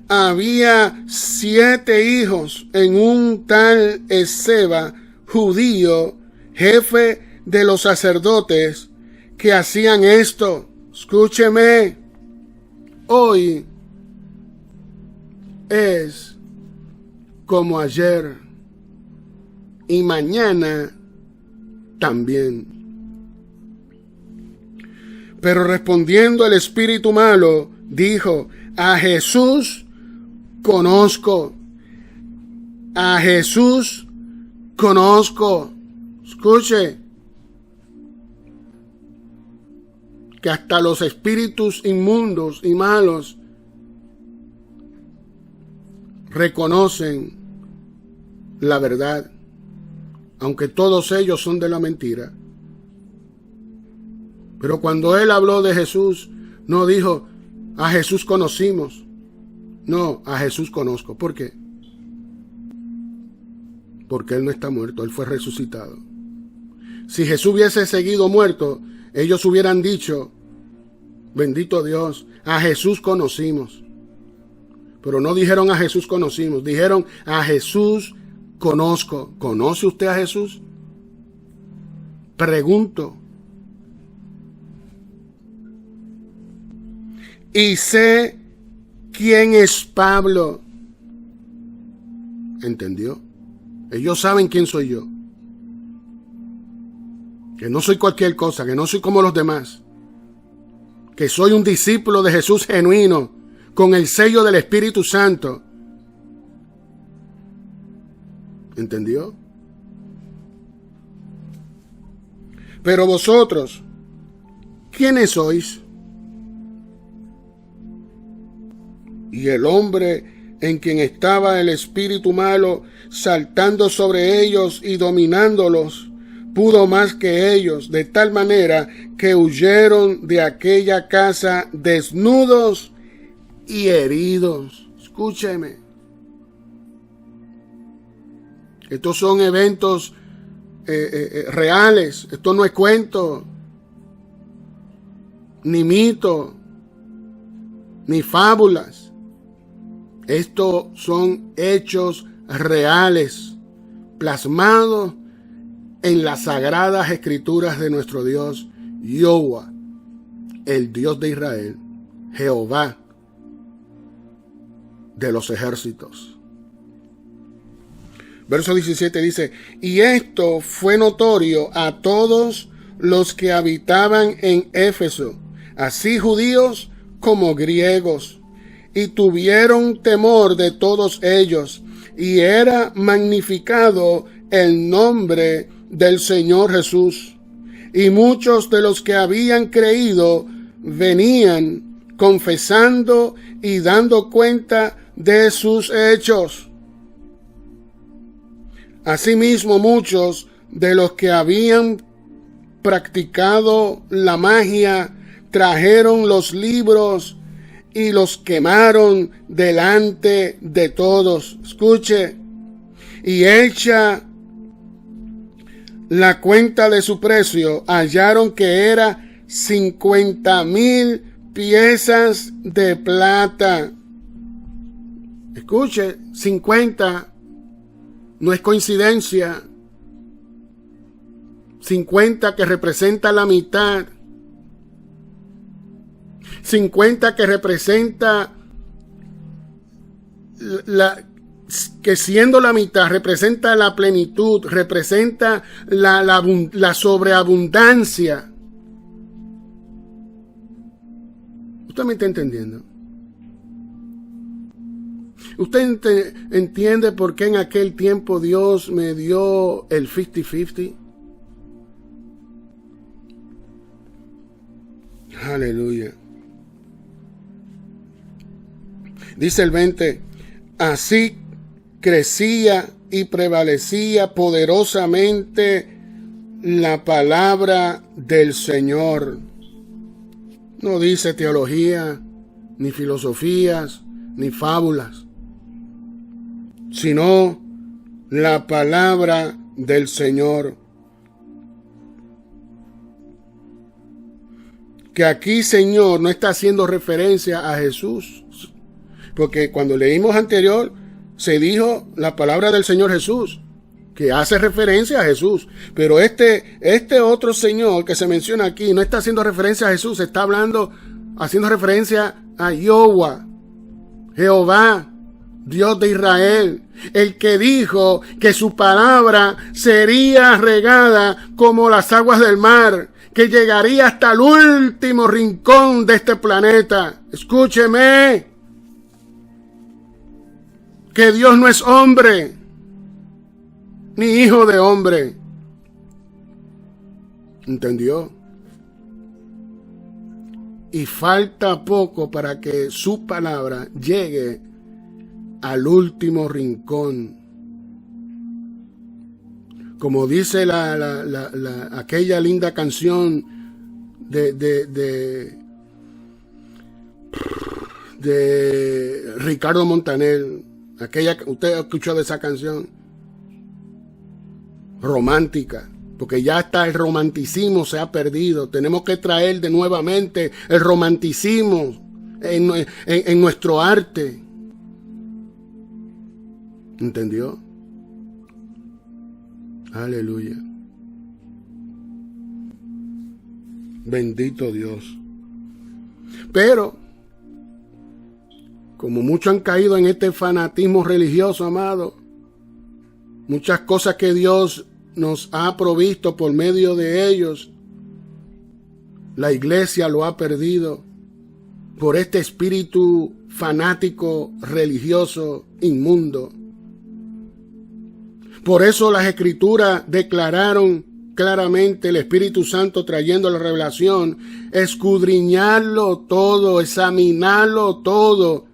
Había 7 hijos en un tal Esceva, judío, jefe de los sacerdotes, que hacían esto. Escúcheme, hoy es como ayer y mañana también. Pero respondiendo el espíritu malo, dijo: a Jesús conozco. A Jesús conozco. Escuche, que hasta los espíritus inmundos y malos reconocen la verdad, aunque todos ellos son de la mentira. Pero cuando él habló de Jesús, no dijo: a Jesús conocimos. No, a Jesús conozco. ¿Por qué? Porque él no está muerto, él fue resucitado. Si Jesús hubiese seguido muerto, ellos hubieran dicho: bendito Dios, a Jesús conocimos. Pero no dijeron: a Jesús conocimos, dijeron: a Jesús conozco. ¿Conoce usted a Jesús? Pregunto. Y sé quién es Pablo. ¿Entendió? Ellos saben quién soy yo. Que no soy cualquier cosa, que no soy como los demás. Que soy un discípulo de Jesús genuino, con el sello del Espíritu Santo. ¿Entendió? Pero vosotros, ¿quiénes sois? Y el hombre en quien estaba el espíritu malo, saltando sobre ellos y dominándolos, pudo más que ellos, de tal manera que huyeron de aquella casa desnudos y heridos. Escúcheme. Estos son eventos reales. Esto no es cuento, ni mito, ni fábulas. Estos son hechos reales, plasmados en las sagradas escrituras de nuestro Dios, Jehová, el Dios de Israel, Jehová de los ejércitos. Verso 17 dice: y esto fue notorio a todos los que habitaban en Éfeso, así judíos como griegos, y tuvieron temor de todos ellos, y era magnificado el nombre del Señor Jesús. Y muchos de los que habían creído venían confesando y dando cuenta de sus hechos. Asimismo, muchos de los que habían practicado la magia trajeron los libros y los quemaron delante de todos. Escuche, y hecha la cuenta de su precio, hallaron que era 50,000 piezas de plata. Escuche, 50 no es coincidencia. 50 que representa la mitad. 50 que representa que siendo la mitad representa la plenitud, representa la sobreabundancia. ¿Usted me está entendiendo? ¿Usted entiende por qué en aquel tiempo Dios me dio el 50-50? Aleluya. Dice el 20, así crecía y prevalecía poderosamente la palabra del Señor. No dice teología, ni filosofías, ni fábulas, sino la palabra del Señor. Que aquí, Señor, no está haciendo referencia a Jesús, porque cuando leímos anterior se dijo la palabra del Señor Jesús, que hace referencia a Jesús. Pero este otro Señor que se menciona aquí no está haciendo referencia a Jesús, está haciendo referencia a Jehová, Dios de Israel, el que dijo que su palabra sería regada como las aguas del mar, que llegaría hasta el último rincón de este planeta. Escúcheme, que Dios no es hombre, ni hijo de hombre. ¿Entendió? Y falta poco para que su palabra llegue al último rincón. Como dice aquella linda canción de Ricardo Montaner, usted ha escuchado esa canción, romántica, porque ya hasta el romanticismo se ha perdido. Tenemos que traer de nuevamente el romanticismo en nuestro arte. ¿Entendió? Aleluya. Bendito Dios. Pero, como muchos han caído en este fanatismo religioso, amado, muchas cosas que Dios nos ha provisto por medio de ellos, la iglesia lo ha perdido por este espíritu fanático, religioso, inmundo. Por eso las Escrituras declararon claramente, el Espíritu Santo trayendo la revelación, escudriñarlo todo, examinarlo todo.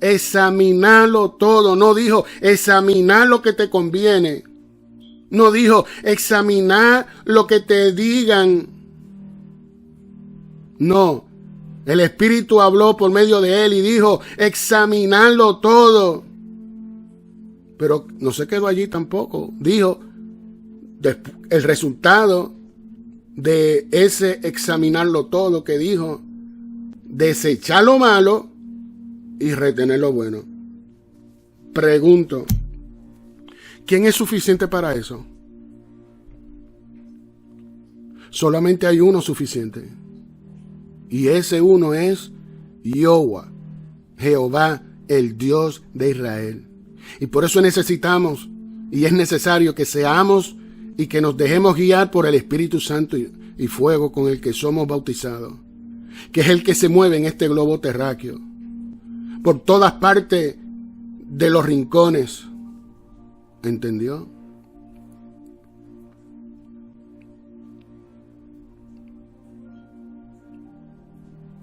Examinarlo todo. No dijo examinar lo que te conviene. No dijo examinar lo que te digan. No. El Espíritu habló por medio de él y dijo examinarlo todo. Pero no se quedó allí tampoco. Dijo el resultado de ese examinarlo todo, que dijo desechar lo malo y retener lo bueno. Pregunto, ¿quién es suficiente para eso? Solamente hay uno suficiente. Y ese uno es Jehová, el Dios de Israel. Y por eso necesitamos, y es necesario que seamos y que nos dejemos guiar por el Espíritu Santo y fuego con el que somos bautizados, que es el que se mueve en este globo terráqueo, por todas partes de los rincones. ¿Entendió?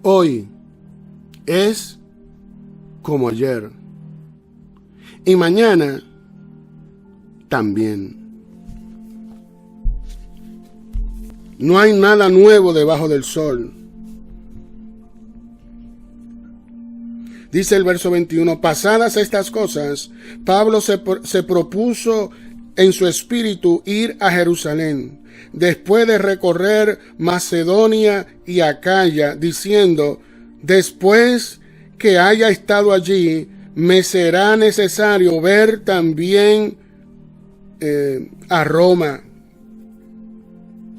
Hoy es como ayer. Y mañana también. No hay nada nuevo debajo del sol. Dice el verso 21, pasadas estas cosas, Pablo se propuso en su espíritu ir a Jerusalén, después de recorrer Macedonia y Acaya, diciendo, después que haya estado allí, me será necesario ver también a Roma.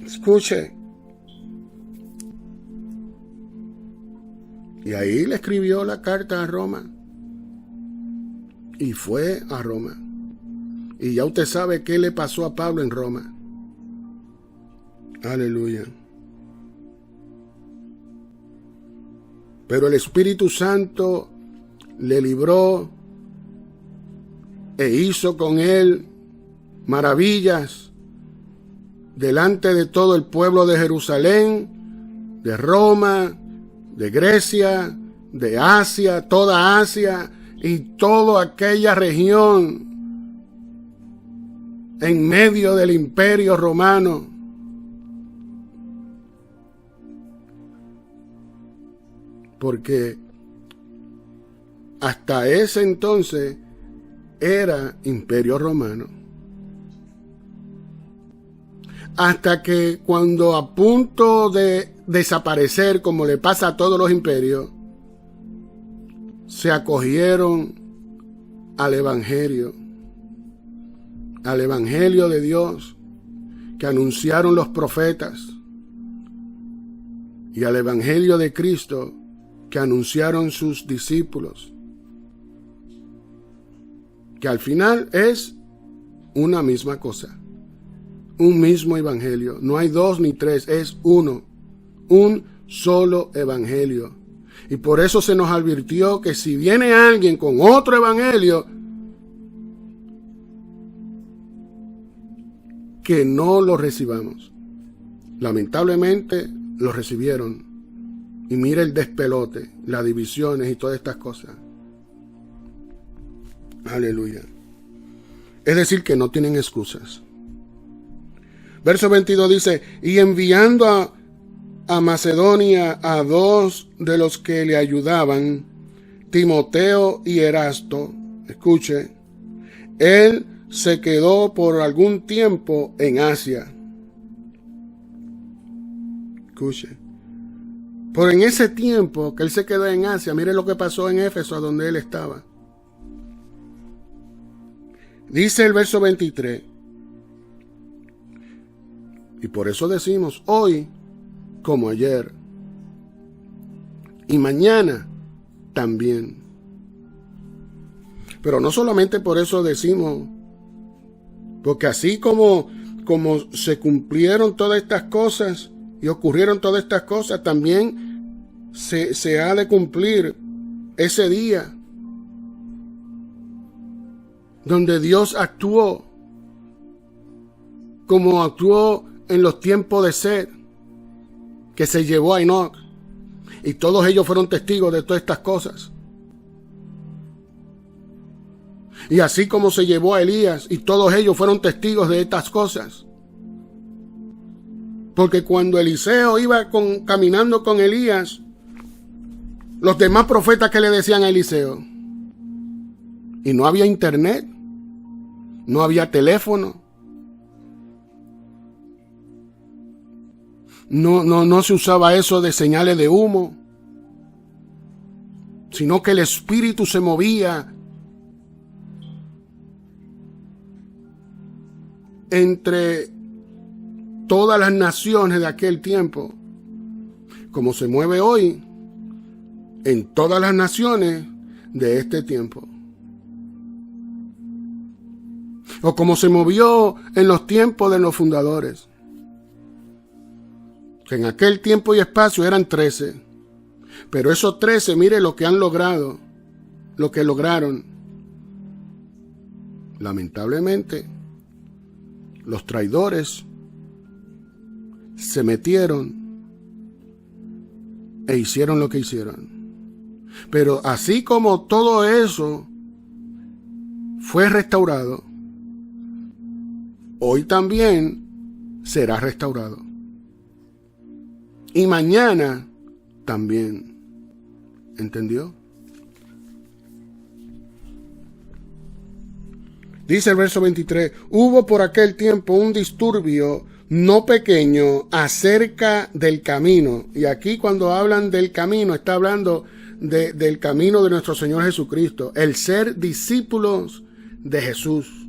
Escuche. Y ahí le escribió la carta a Roma. Y fue a Roma. Y ya usted sabe qué le pasó a Pablo en Roma. Aleluya. Pero el Espíritu Santo le libró e hizo con él maravillas delante de todo el pueblo de Jerusalén, de Roma, de Grecia, de Asia, toda Asia y toda aquella región en medio del imperio romano. Porque hasta ese entonces era imperio romano. Hasta que cuando a punto de desaparecer, como le pasa a todos los imperios, se acogieron al evangelio de Dios que anunciaron los profetas y al evangelio de Cristo que anunciaron sus discípulos, que al final es una misma cosa. un mismo evangelio. No hay dos ni tres, es uno. Un solo evangelio. Y por eso se nos advirtió que si viene alguien con otro evangelio, que no lo recibamos. Lamentablemente lo recibieron. Y mira el despelote, las divisiones y todas estas cosas. Aleluya. Es decir, que no tienen excusas. Verso 22 dice, y enviando a Macedonia a dos de los que le ayudaban, Timoteo y Erasto, escuche, él se quedó por algún tiempo en Asia. Escuche. Por en ese tiempo que él se quedó en Asia, mire lo que pasó en Éfeso, donde él estaba. Dice el verso 23. Y por eso decimos, hoy como ayer. Y mañana también. Pero no solamente por eso decimos, porque así como se cumplieron todas estas cosas y ocurrieron todas estas cosas, también se ha de cumplir ese día donde Dios actuó como actuó en los tiempos de Set, que se llevó a Enoch, y todos ellos fueron testigos de todas estas cosas. Y así como se llevó a Elías, y todos ellos fueron testigos de estas cosas. Porque cuando Eliseo iba caminando con Elías, los demás profetas que le decían a Eliseo, y no había internet, no había teléfono, no se usaba eso de señales de humo, sino que el espíritu se movía entre todas las naciones de aquel tiempo, como se mueve hoy en todas las naciones de este tiempo, o como se movió en los tiempos de los fundadores, que en aquel tiempo y espacio eran 13, pero esos 13, mire lo que han logrado, lo que lograron. Lamentablemente, los traidores se metieron e hicieron lo que hicieron. Pero así como todo eso fue restaurado, hoy también será restaurado. Y mañana también. ¿Entendió? Dice el verso 23, hubo por aquel tiempo un disturbio no pequeño acerca del camino. Y aquí cuando hablan del camino, está hablando del camino de nuestro Señor Jesucristo, el ser discípulos de Jesús.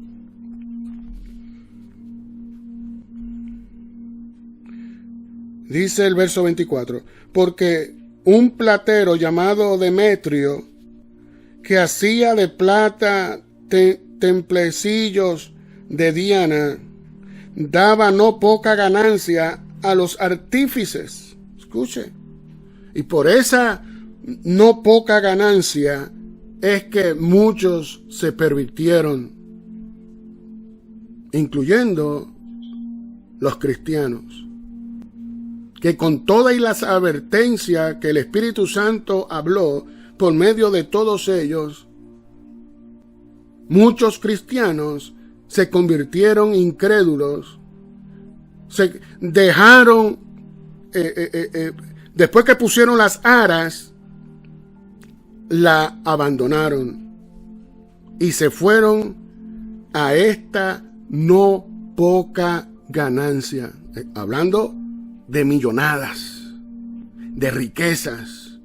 Dice el verso 24, porque un platero llamado Demetrio, que hacía de plata templecillos de Diana, daba no poca ganancia a los artífices. Escuche. Y por esa no poca ganancia es que muchos se pervirtieron, incluyendo los cristianos, que con toda y las advertencias que el Espíritu Santo habló por medio de todos ellos, muchos cristianos se convirtieron incrédulos, se dejaron, después que pusieron las aras, la abandonaron y se fueron a esta no poca ganancia, hablando de millonadas, de riquezas,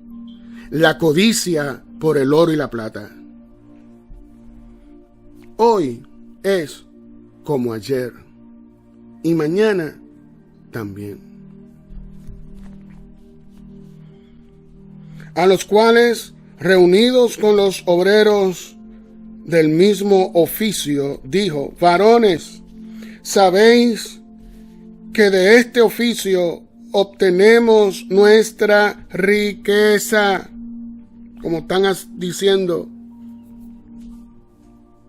la codicia por el oro y la plata. Hoy es como ayer y mañana también. A los cuales, reunidos con los obreros del mismo oficio, dijo: varones, sabéis que de este oficio obtenemos nuestra riqueza, como están diciendo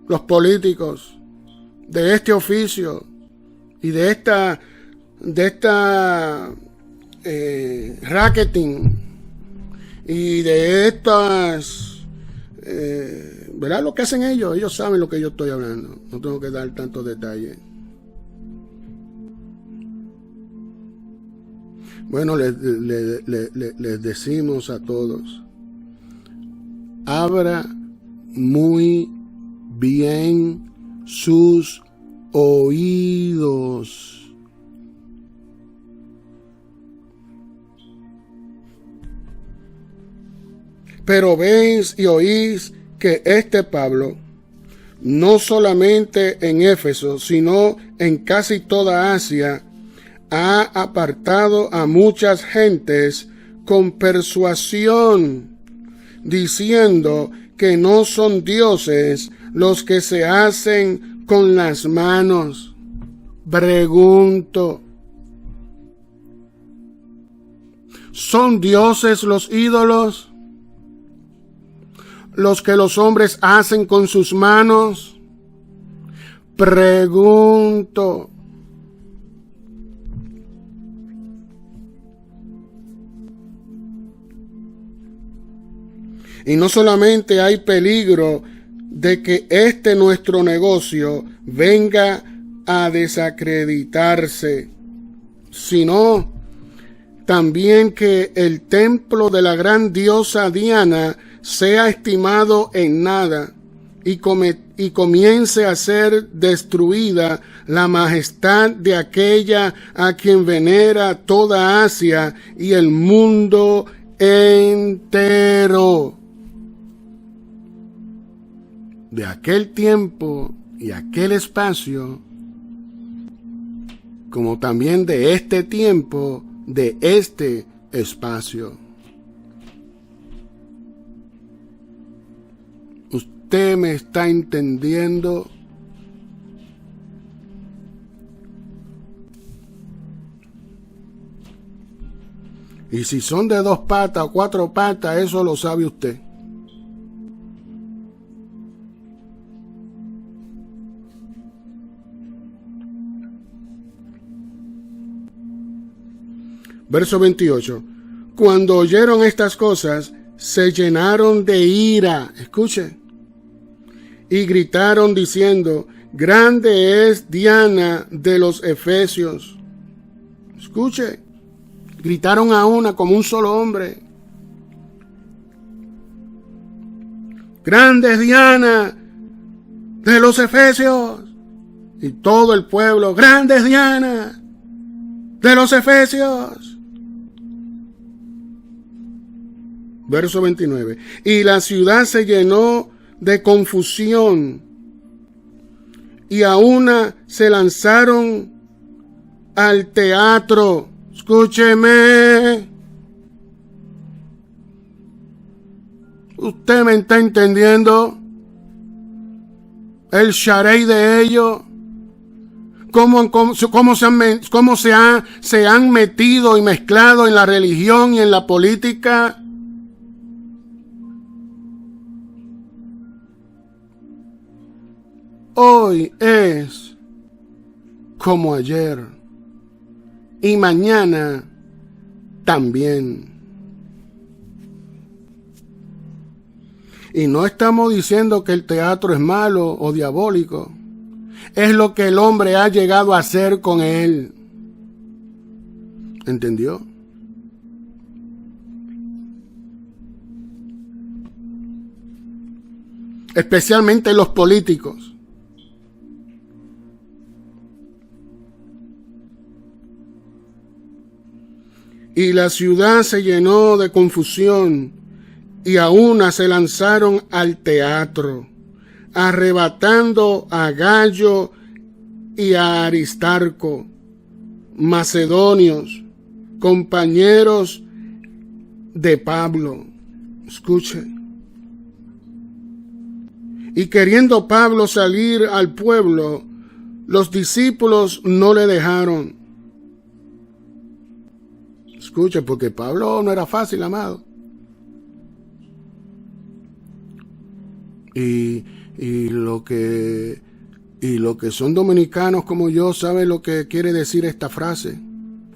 los políticos, de este oficio y de esta racketing y de estas, ¿verdad? Lo que hacen ellos saben lo que yo estoy hablando, no tengo que dar tantos detalles. Bueno, les decimos a todos, abra muy bien sus oídos. Pero veis y oís que este Pablo, no solamente en Éfeso, sino en casi toda Asia, ha apartado a muchas gentes con persuasión, diciendo que no son dioses los que se hacen con las manos. Pregunto, ¿son dioses los ídolos? ¿Los que los hombres hacen con sus manos? Pregunto. Y no solamente hay peligro de que nuestro negocio venga a desacreditarse, sino también que el templo de la gran diosa Diana sea estimado en nada y comience a ser destruida la majestad de aquella a quien venera toda Asia y el mundo entero. De aquel tiempo y aquel espacio, como también de este tiempo, de este espacio. ¿Usted me está entendiendo? Y si son de 2 patas o 4 patas, eso lo sabe usted. Verso 28. Cuando oyeron estas cosas, se llenaron de ira. Escuche. Y gritaron diciendo, grande es Diana de los Efesios. Escuche. Gritaron a una como un solo hombre. Grande es Diana de los Efesios. Y todo el pueblo, grande es Diana de los Efesios. Verso 29. Y la ciudad se llenó de confusión, y a una se lanzaron al teatro. Escúcheme. ¿Usted me está entendiendo? El charey de ellos. ¿Cómo se han metido y mezclado en la religión y en la política? Hoy es como ayer y mañana también. Y no estamos diciendo que el teatro es malo o diabólico. Es lo que el hombre ha llegado a hacer con él. ¿Entendió? Especialmente los políticos. Y la ciudad se llenó de confusión, y a una se lanzaron al teatro, arrebatando a Gayo y a Aristarco, macedonios, compañeros de Pablo. Escuche. Y queriendo Pablo salir al pueblo, los discípulos no le dejaron. Escuche, porque Pablo no era fácil, amado. Y lo que son dominicanos como yo saben lo que quiere decir esta frase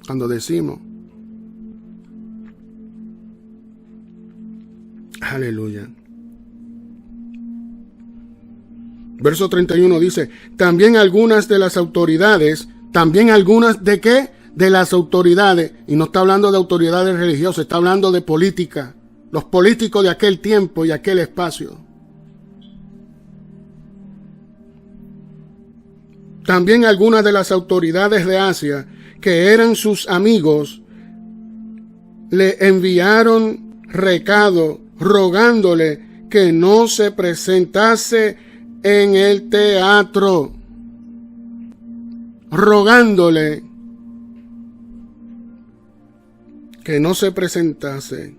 cuando decimos aleluya. Verso 31 dice, también algunas de las autoridades, ¿de qué? De las autoridades, y no está hablando de autoridades religiosas, está hablando de política, los políticos de aquel tiempo y aquel espacio. También algunas de las autoridades de Asia, que eran sus amigos, le enviaron recado rogándole que no se presentase en el teatro. Rogándole que no se presentase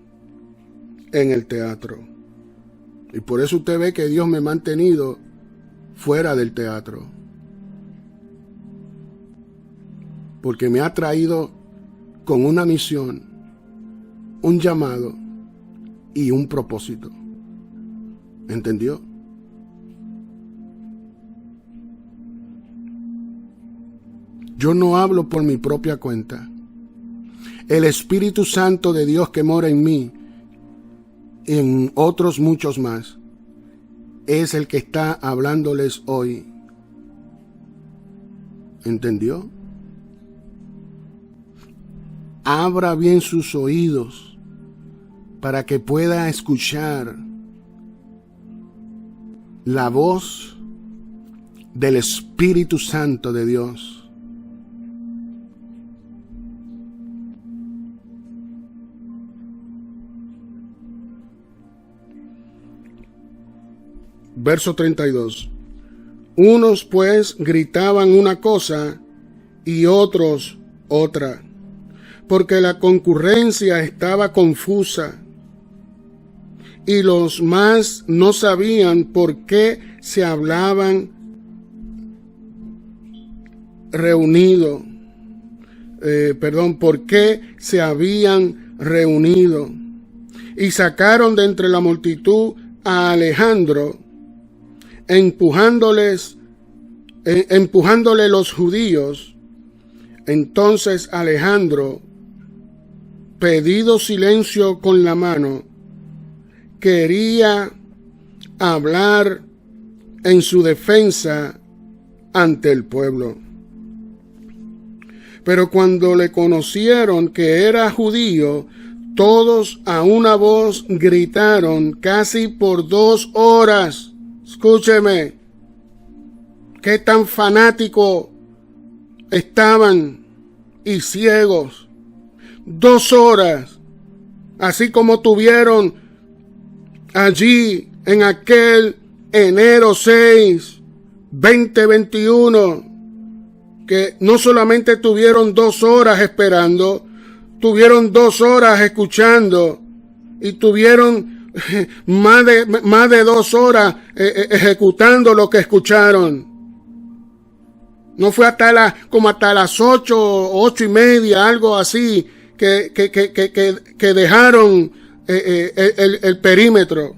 en el teatro. Y por eso usted ve que Dios me ha mantenido fuera del teatro. Porque me ha traído con una misión, un llamado y un propósito. ¿Entendió? Yo no hablo por mi propia cuenta. El Espíritu Santo de Dios que mora en mí y en otros muchos más es el que está hablándoles hoy. ¿Entendió? Abra bien sus oídos para que pueda escuchar la voz del Espíritu Santo de Dios. Verso 32. Unos pues gritaban una cosa y otros otra, porque la concurrencia estaba confusa y los más no sabían por qué se hablaban reunido. Por qué se habían reunido. Y sacaron de entre la multitud a Alejandro, empujándole los judíos. Entonces Alejandro, pedido silencio con la mano, quería hablar en su defensa ante el pueblo. Pero cuando le conocieron que era judío, todos a una voz gritaron casi por 2 horas. Escúcheme, qué tan fanáticos estaban y ciegos. 2 horas, así como tuvieron allí en aquel enero 6, 2021, que no solamente tuvieron 2 horas esperando, tuvieron 2 horas escuchando y tuvieron más de 2 horas ejecutando lo que escucharon. No fue hasta las 8:30, algo así, que dejaron el perímetro.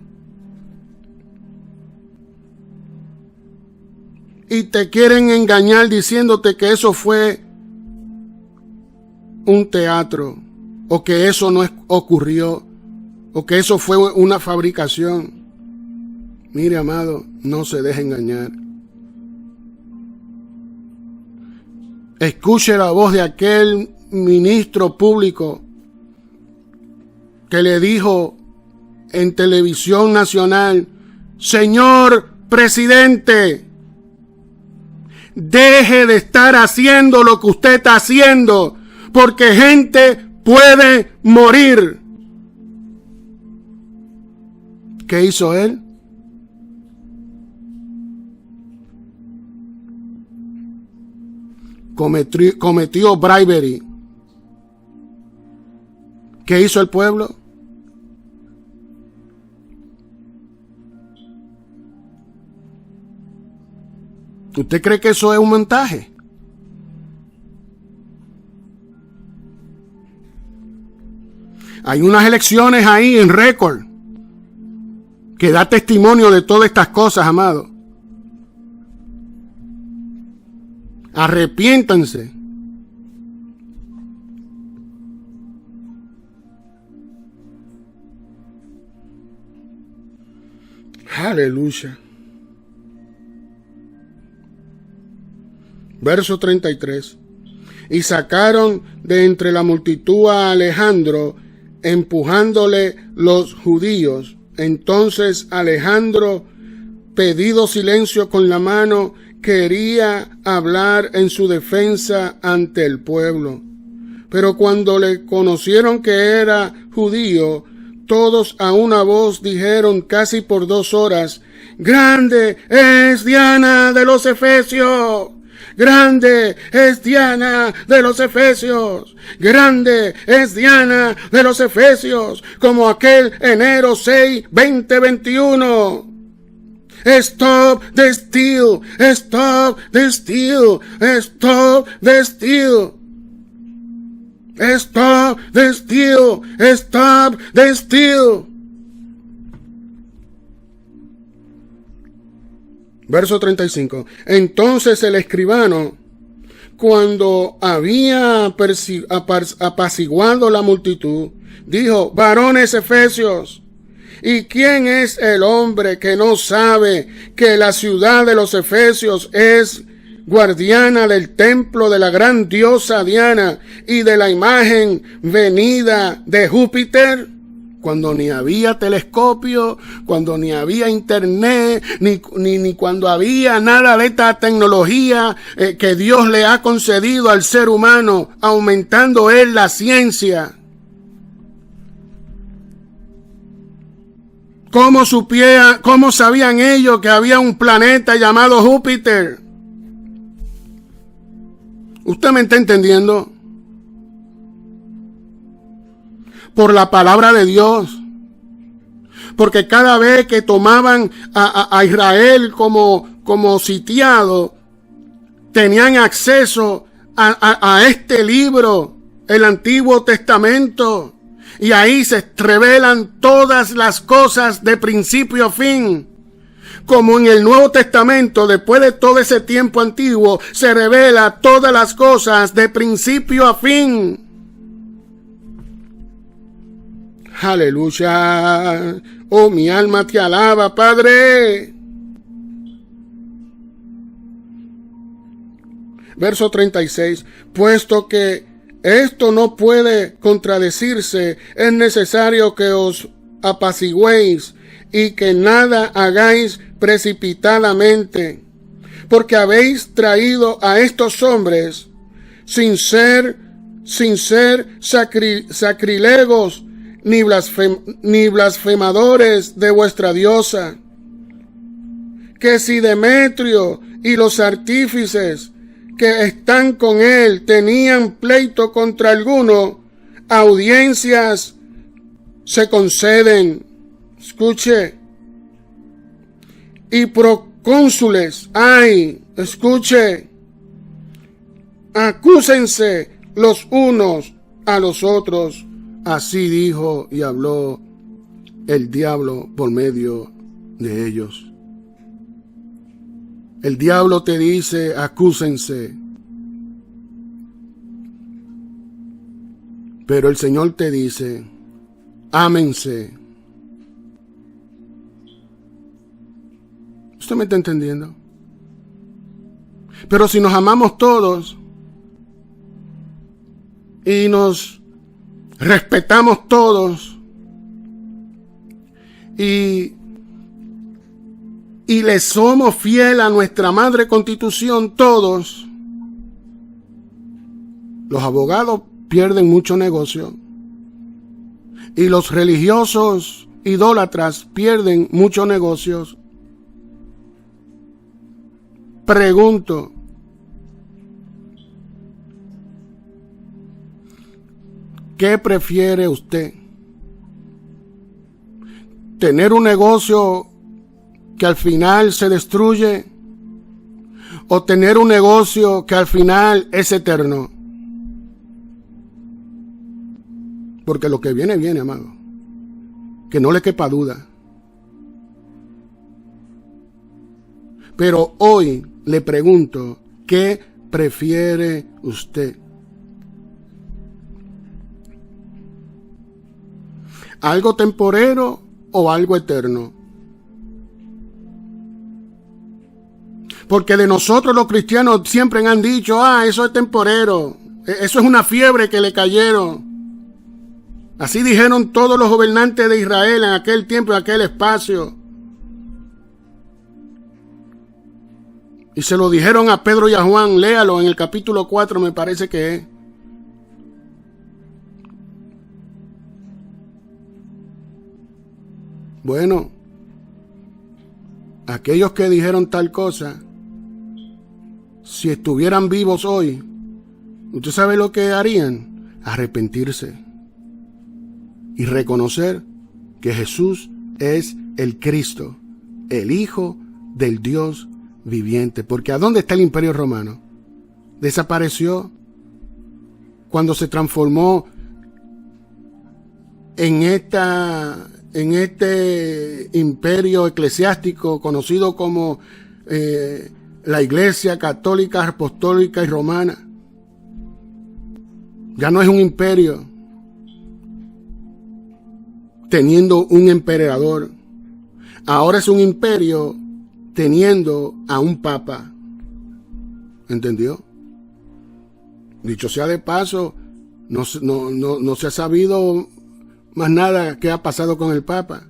Y te quieren engañar diciéndote que eso fue un teatro, o que eso no ocurrió, o que eso fue una fabricación. Mire, amado, no se deje engañar. Escuche la voz de aquel ministro público que le dijo en televisión nacional: señor presidente, deje de estar haciendo lo que usted está haciendo, porque gente puede morir. ¿Qué hizo él? Cometió bribery. ¿Qué hizo el pueblo? ¿Usted cree que eso es un montaje? Hay unas elecciones ahí en récord que da testimonio de todas estas cosas, amado. Arrepiéntanse. Aleluya. Verso 33. Y sacaron de entre la multitud a Alejandro, empujándole los judíos. Entonces Alejandro, pedido silencio con la mano, quería hablar en su defensa ante el pueblo. Pero cuando le conocieron que era judío, todos a una voz dijeron casi por 2 horas: ¡Grande es Diana de los Efesios! ¡Grande es Diana de los Efesios! ¡Grande es Diana de los Efesios! Como aquel enero 6, 2021. Stop the steal, stop the steal, stop the steal. Stop the steal, stop the steal. Verso 35. Entonces el escribano, cuando había apaciguado la multitud, dijo: varones efesios, ¿y quién es el hombre que no sabe que la ciudad de los efesios es guardiana del templo de la gran diosa Diana y de la imagen venida de Júpiter? Cuando ni había telescopio, cuando ni había internet, ni cuando había nada de esta tecnología que Dios le ha concedido al ser humano, aumentando él la ciencia. ¿Cómo sabían ellos que había un planeta llamado Júpiter? ¿Usted me está entendiendo? Por la palabra de Dios. Porque cada vez que tomaban a Israel como sitiado, tenían acceso a este libro, el Antiguo Testamento. Y ahí se revelan todas las cosas de principio a fin. Como en el Nuevo Testamento, después de todo ese tiempo antiguo, se revela todas las cosas de principio a fin. Aleluya. Oh, mi alma te alaba, Padre. Verso 36. Puesto que esto no puede contradecirse, es necesario que os apaciguéis y que nada hagáis precipitadamente, porque habéis traído a estos hombres sin ser sacrilegos ni blasfemadores de vuestra diosa, que si Demetrio y los artífices que están con él tenían pleito contra alguno, audiencias se conceden. Escuche. Y procónsules hay. Escuche. Acúsense los unos a los otros. Así dijo y habló el diablo por medio de ellos. El diablo te dice: acúsense. Pero el Señor te dice: ámense. ¿Usted me está entendiendo? Pero si nos amamos todos y nos respetamos todos y le somos fiel a nuestra madre Constitución todos, los abogados pierden mucho negocio y los religiosos idólatras pierden muchos negocios. Pregunto, ¿qué prefiere usted? ¿Tener un negocio que al final se destruye o tener un negocio que al final es eterno? Porque lo que viene, viene, amado. Que no le quepa duda. Pero hoy le pregunto, ¿qué prefiere usted? ¿Algo temporero o algo eterno? Porque de nosotros los cristianos siempre han dicho, eso es temporero, eso es una fiebre que le cayeron. Así dijeron todos los gobernantes de Israel en aquel tiempo, en aquel espacio. Y se lo dijeron a Pedro y a Juan, léalo en el capítulo 4, me parece que es. Bueno, aquellos que dijeron tal cosa, si estuvieran vivos hoy, ¿usted sabe lo que harían? Arrepentirse y reconocer que Jesús es el Cristo, el Hijo del Dios viviente. Porque ¿a dónde está el Imperio Romano? Desapareció cuando se transformó en este imperio eclesiástico conocido como la Iglesia Católica, Apostólica y Romana. Ya no es un imperio teniendo un emperador. Ahora es un imperio teniendo a un papa. ¿Entendió? Dicho sea de paso, no se ha sabido más nada que ha pasado con el Papa.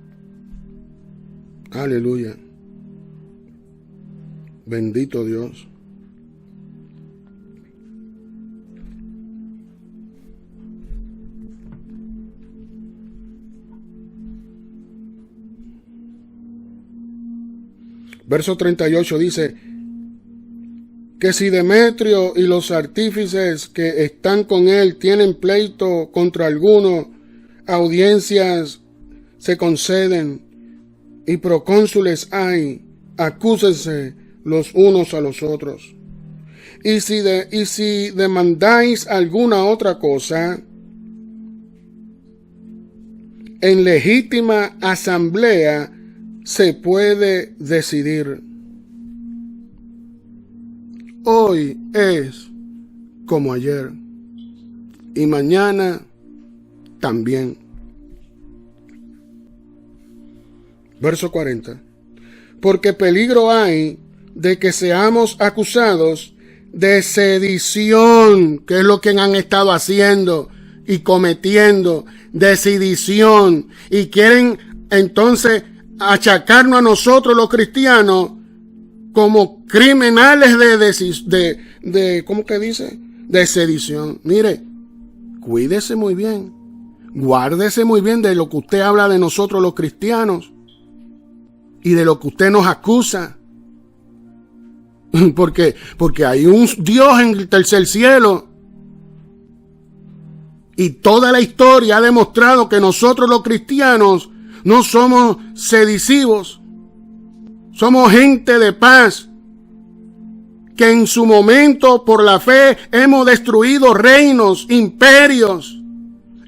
Aleluya. Bendito Dios. Verso 38 dice que si Demetrio y los artífices que están con él tienen pleito contra alguno, audiencias se conceden y procónsules hay, acúsense los unos a los otros. Y si demandáis alguna otra cosa, en legítima asamblea se puede decidir. Hoy es como ayer y mañana también. Verso 40. Porque peligro hay de que seamos acusados de sedición, que es lo que han estado haciendo y cometiendo, de sedición, y quieren entonces achacarnos a nosotros los cristianos como criminales de ¿cómo que dice? De sedición. Mire, cuídese muy bien. Guárdese muy bien de lo que usted habla de nosotros los cristianos y de lo que usted nos acusa. Porque hay un Dios en el tercer cielo. Y toda la historia ha demostrado que nosotros los cristianos no somos sedicivos. Somos gente de paz. Que en su momento por la fe hemos destruido reinos, imperios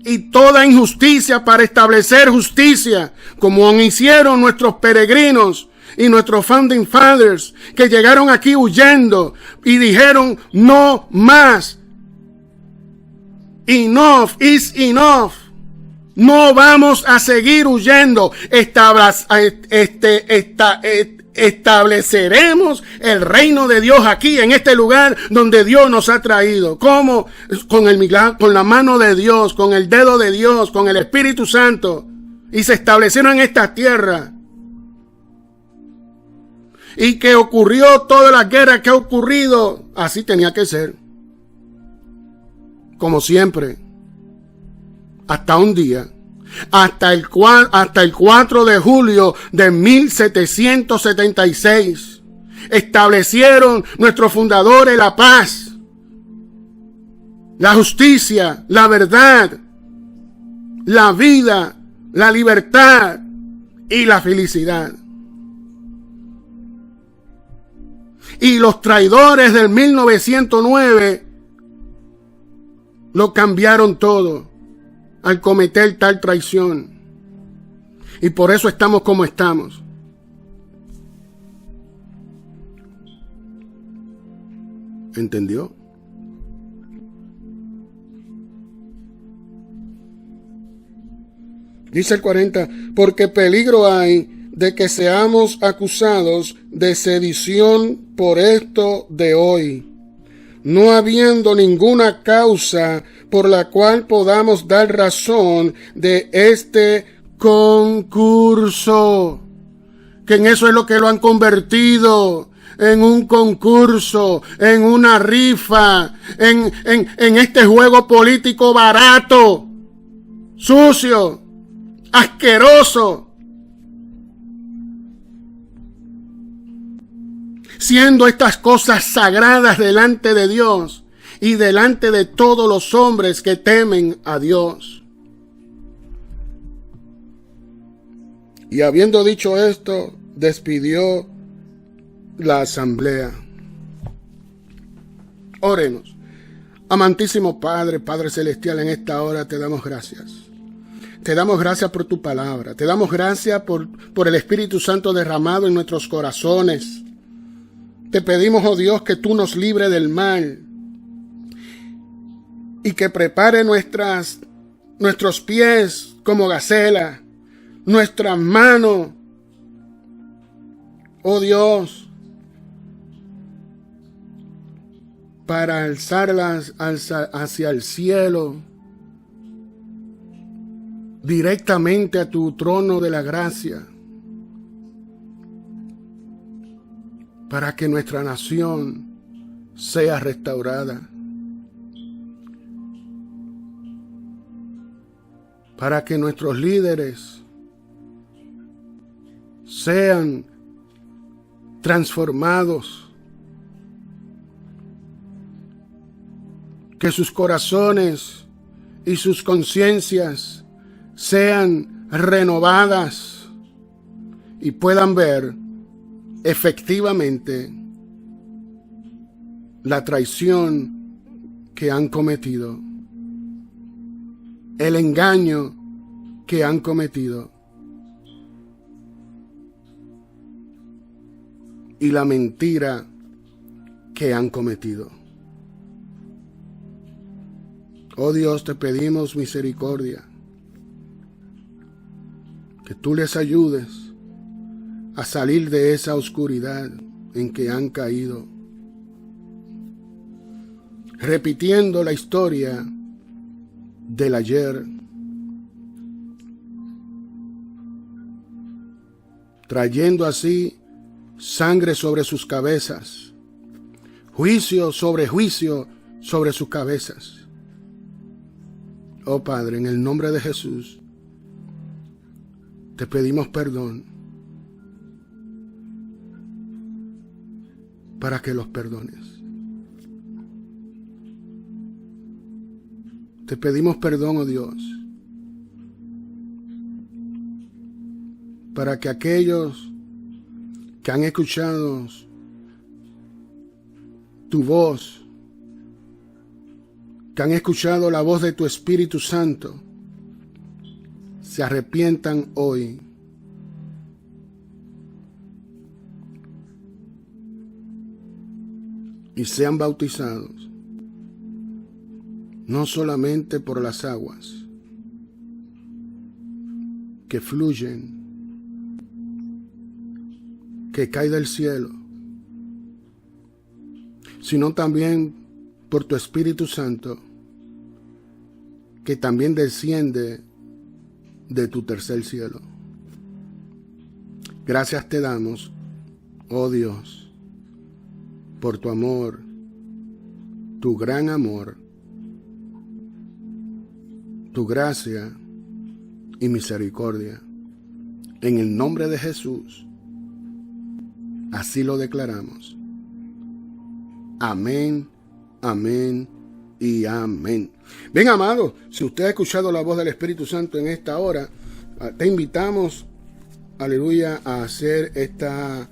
y toda injusticia para establecer justicia, como hicieron nuestros peregrinos y nuestros founding fathers, que llegaron aquí huyendo y dijeron no más. Enough is enough. No vamos a seguir huyendo. Estableceremos el reino de Dios aquí, en este lugar donde Dios nos ha traído. ¿Cómo? Con la mano de Dios, con el dedo de Dios, con el Espíritu Santo. Y se establecieron en esta tierra. Y que ocurrió toda la guerra que ha ocurrido. Así tenía que ser. Como siempre. Hasta un día. Hasta el 4 de julio de 1776 establecieron nuestros fundadores la paz, la justicia, la verdad, la vida, la libertad y la felicidad. Y los traidores del 1909 lo cambiaron todo. al cometer tal traición. Y por eso estamos como estamos. ¿Entendió? Dice el 40, porque peligro hay de que seamos acusados de sedición por esto de hoy, no habiendo ninguna causa por la cual podamos dar razón de este concurso. Que en eso es lo que lo han convertido, en un concurso, en una rifa, en este juego político barato, sucio, asqueroso. Siendo estas cosas sagradas delante de Dios y delante de todos los hombres que temen a Dios. Y habiendo dicho esto, despidió la asamblea. Oremos. Amantísimo Padre, Padre Celestial, en esta hora te damos gracias. Te damos gracias por tu palabra. Te damos gracias por el Espíritu Santo derramado en nuestros corazones. Te pedimos, oh Dios, que tú nos libres del mal y que prepare nuestros pies como gacela, nuestras manos, oh Dios, para alzarlas hacia el cielo, directamente a tu trono de la gracia, para que nuestra nación sea restaurada, para que nuestros líderes sean transformados, que sus corazones y sus conciencias sean renovadas y puedan ver efectivamente la traición que han cometido, el engaño que han cometido y la mentira que han cometido. Oh Dios, te pedimos misericordia, que tú les ayudes a salir de esa oscuridad en que han caído, repitiendo la historia del ayer, trayendo así sangre sobre sus cabezas, juicio sobre sus cabezas. Oh Padre, en el nombre de Jesús, te pedimos perdón, para que los perdones. Te pedimos perdón, oh Dios, para que aquellos que han escuchado tu voz, que han escuchado la voz de tu Espíritu Santo, se arrepientan hoy. Y sean bautizados, no solamente por las aguas que fluyen, que caen del cielo, sino también por tu Espíritu Santo, que también desciende de tu tercer cielo. Gracias te damos, oh Dios, por tu amor, tu gran amor, tu gracia y misericordia. En el nombre de Jesús, así lo declaramos. Amén, amén y amén. Bien, amado, si usted ha escuchado la voz del Espíritu Santo en esta hora, te invitamos, aleluya, a hacer esta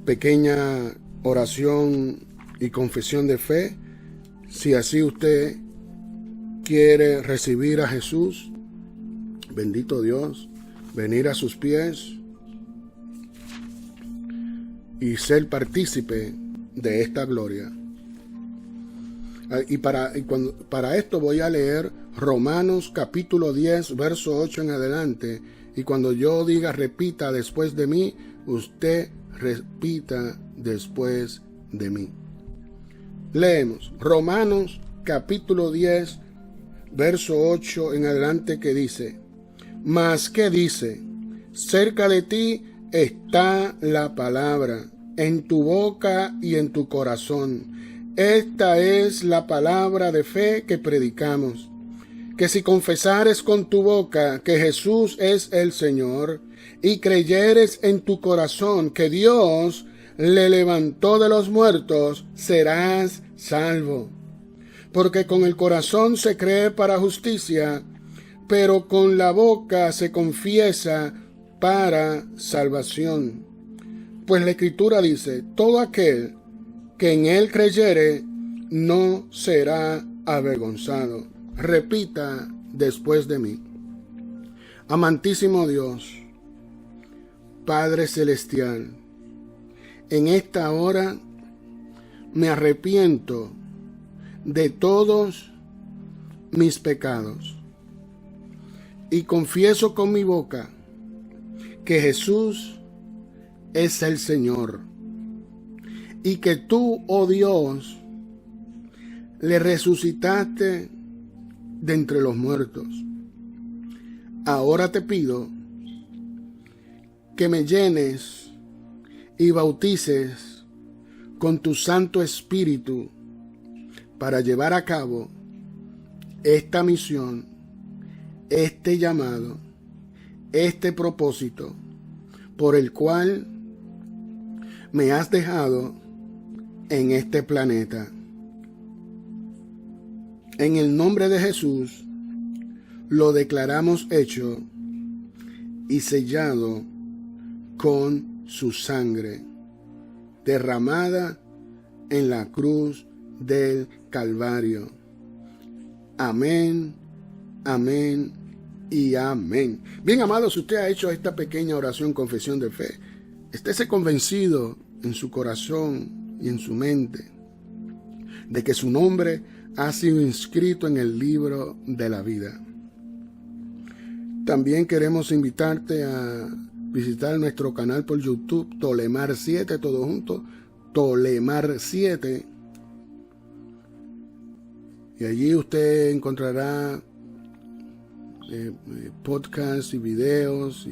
pequeña oración y confesión de fe. Si así usted quiere recibir a Jesús bendito Dios, venir a sus pies y ser partícipe de esta gloria. Y para esto voy a leer Romanos capítulo 10, verso 8 en adelante. Y cuando yo diga repita después de mí, usted repita después de mí. Leemos Romanos capítulo 10, verso 8 en adelante, que dice: Mas ¿qué dice? Cerca de ti está la palabra, en tu boca y en tu corazón. Esta es la palabra de fe que predicamos, que si confesares con tu boca que Jesús es el Señor, y creyeres en tu corazón que Dios le levantó de los muertos, serás salvo. Porque con el corazón se cree para justicia, pero con la boca se confiesa para salvación. Pues la Escritura dice: todo aquel que en él creyere no será avergonzado. Repita después de mí. Amantísimo Dios, Padre Celestial, en esta hora me arrepiento de todos mis pecados y confieso con mi boca que Jesús es el Señor, y que tú, oh Dios, le resucitaste de entre los muertos. Ahora te pido que me llenes y bautices con tu Santo Espíritu para llevar a cabo esta misión, este llamado, este propósito por el cual me has dejado en este planeta. En el nombre de Jesús lo declaramos hecho y sellado con su sangre derramada en la cruz del Calvario. Amén, amén y amén. Bien, amados, si usted ha hecho esta pequeña oración, confesión de fe, estése convencido en su corazón y en su mente de que su nombre ha sido inscrito en el libro de la vida. También queremos invitarte a visitar nuestro canal por YouTube, Tolemar 7, todo junto, Tolemar 7. Y allí usted encontrará podcasts y videos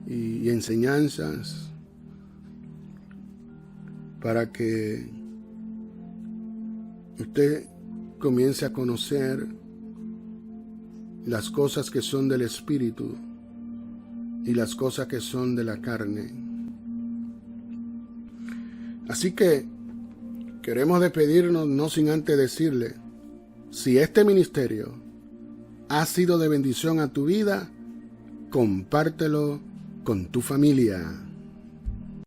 y enseñanzas para que usted comience a conocer las cosas que son del Espíritu y las cosas que son de la carne. Así que queremos despedirnos no sin antes decirle: si este ministerio ha sido de bendición a tu vida, compártelo con tu familia.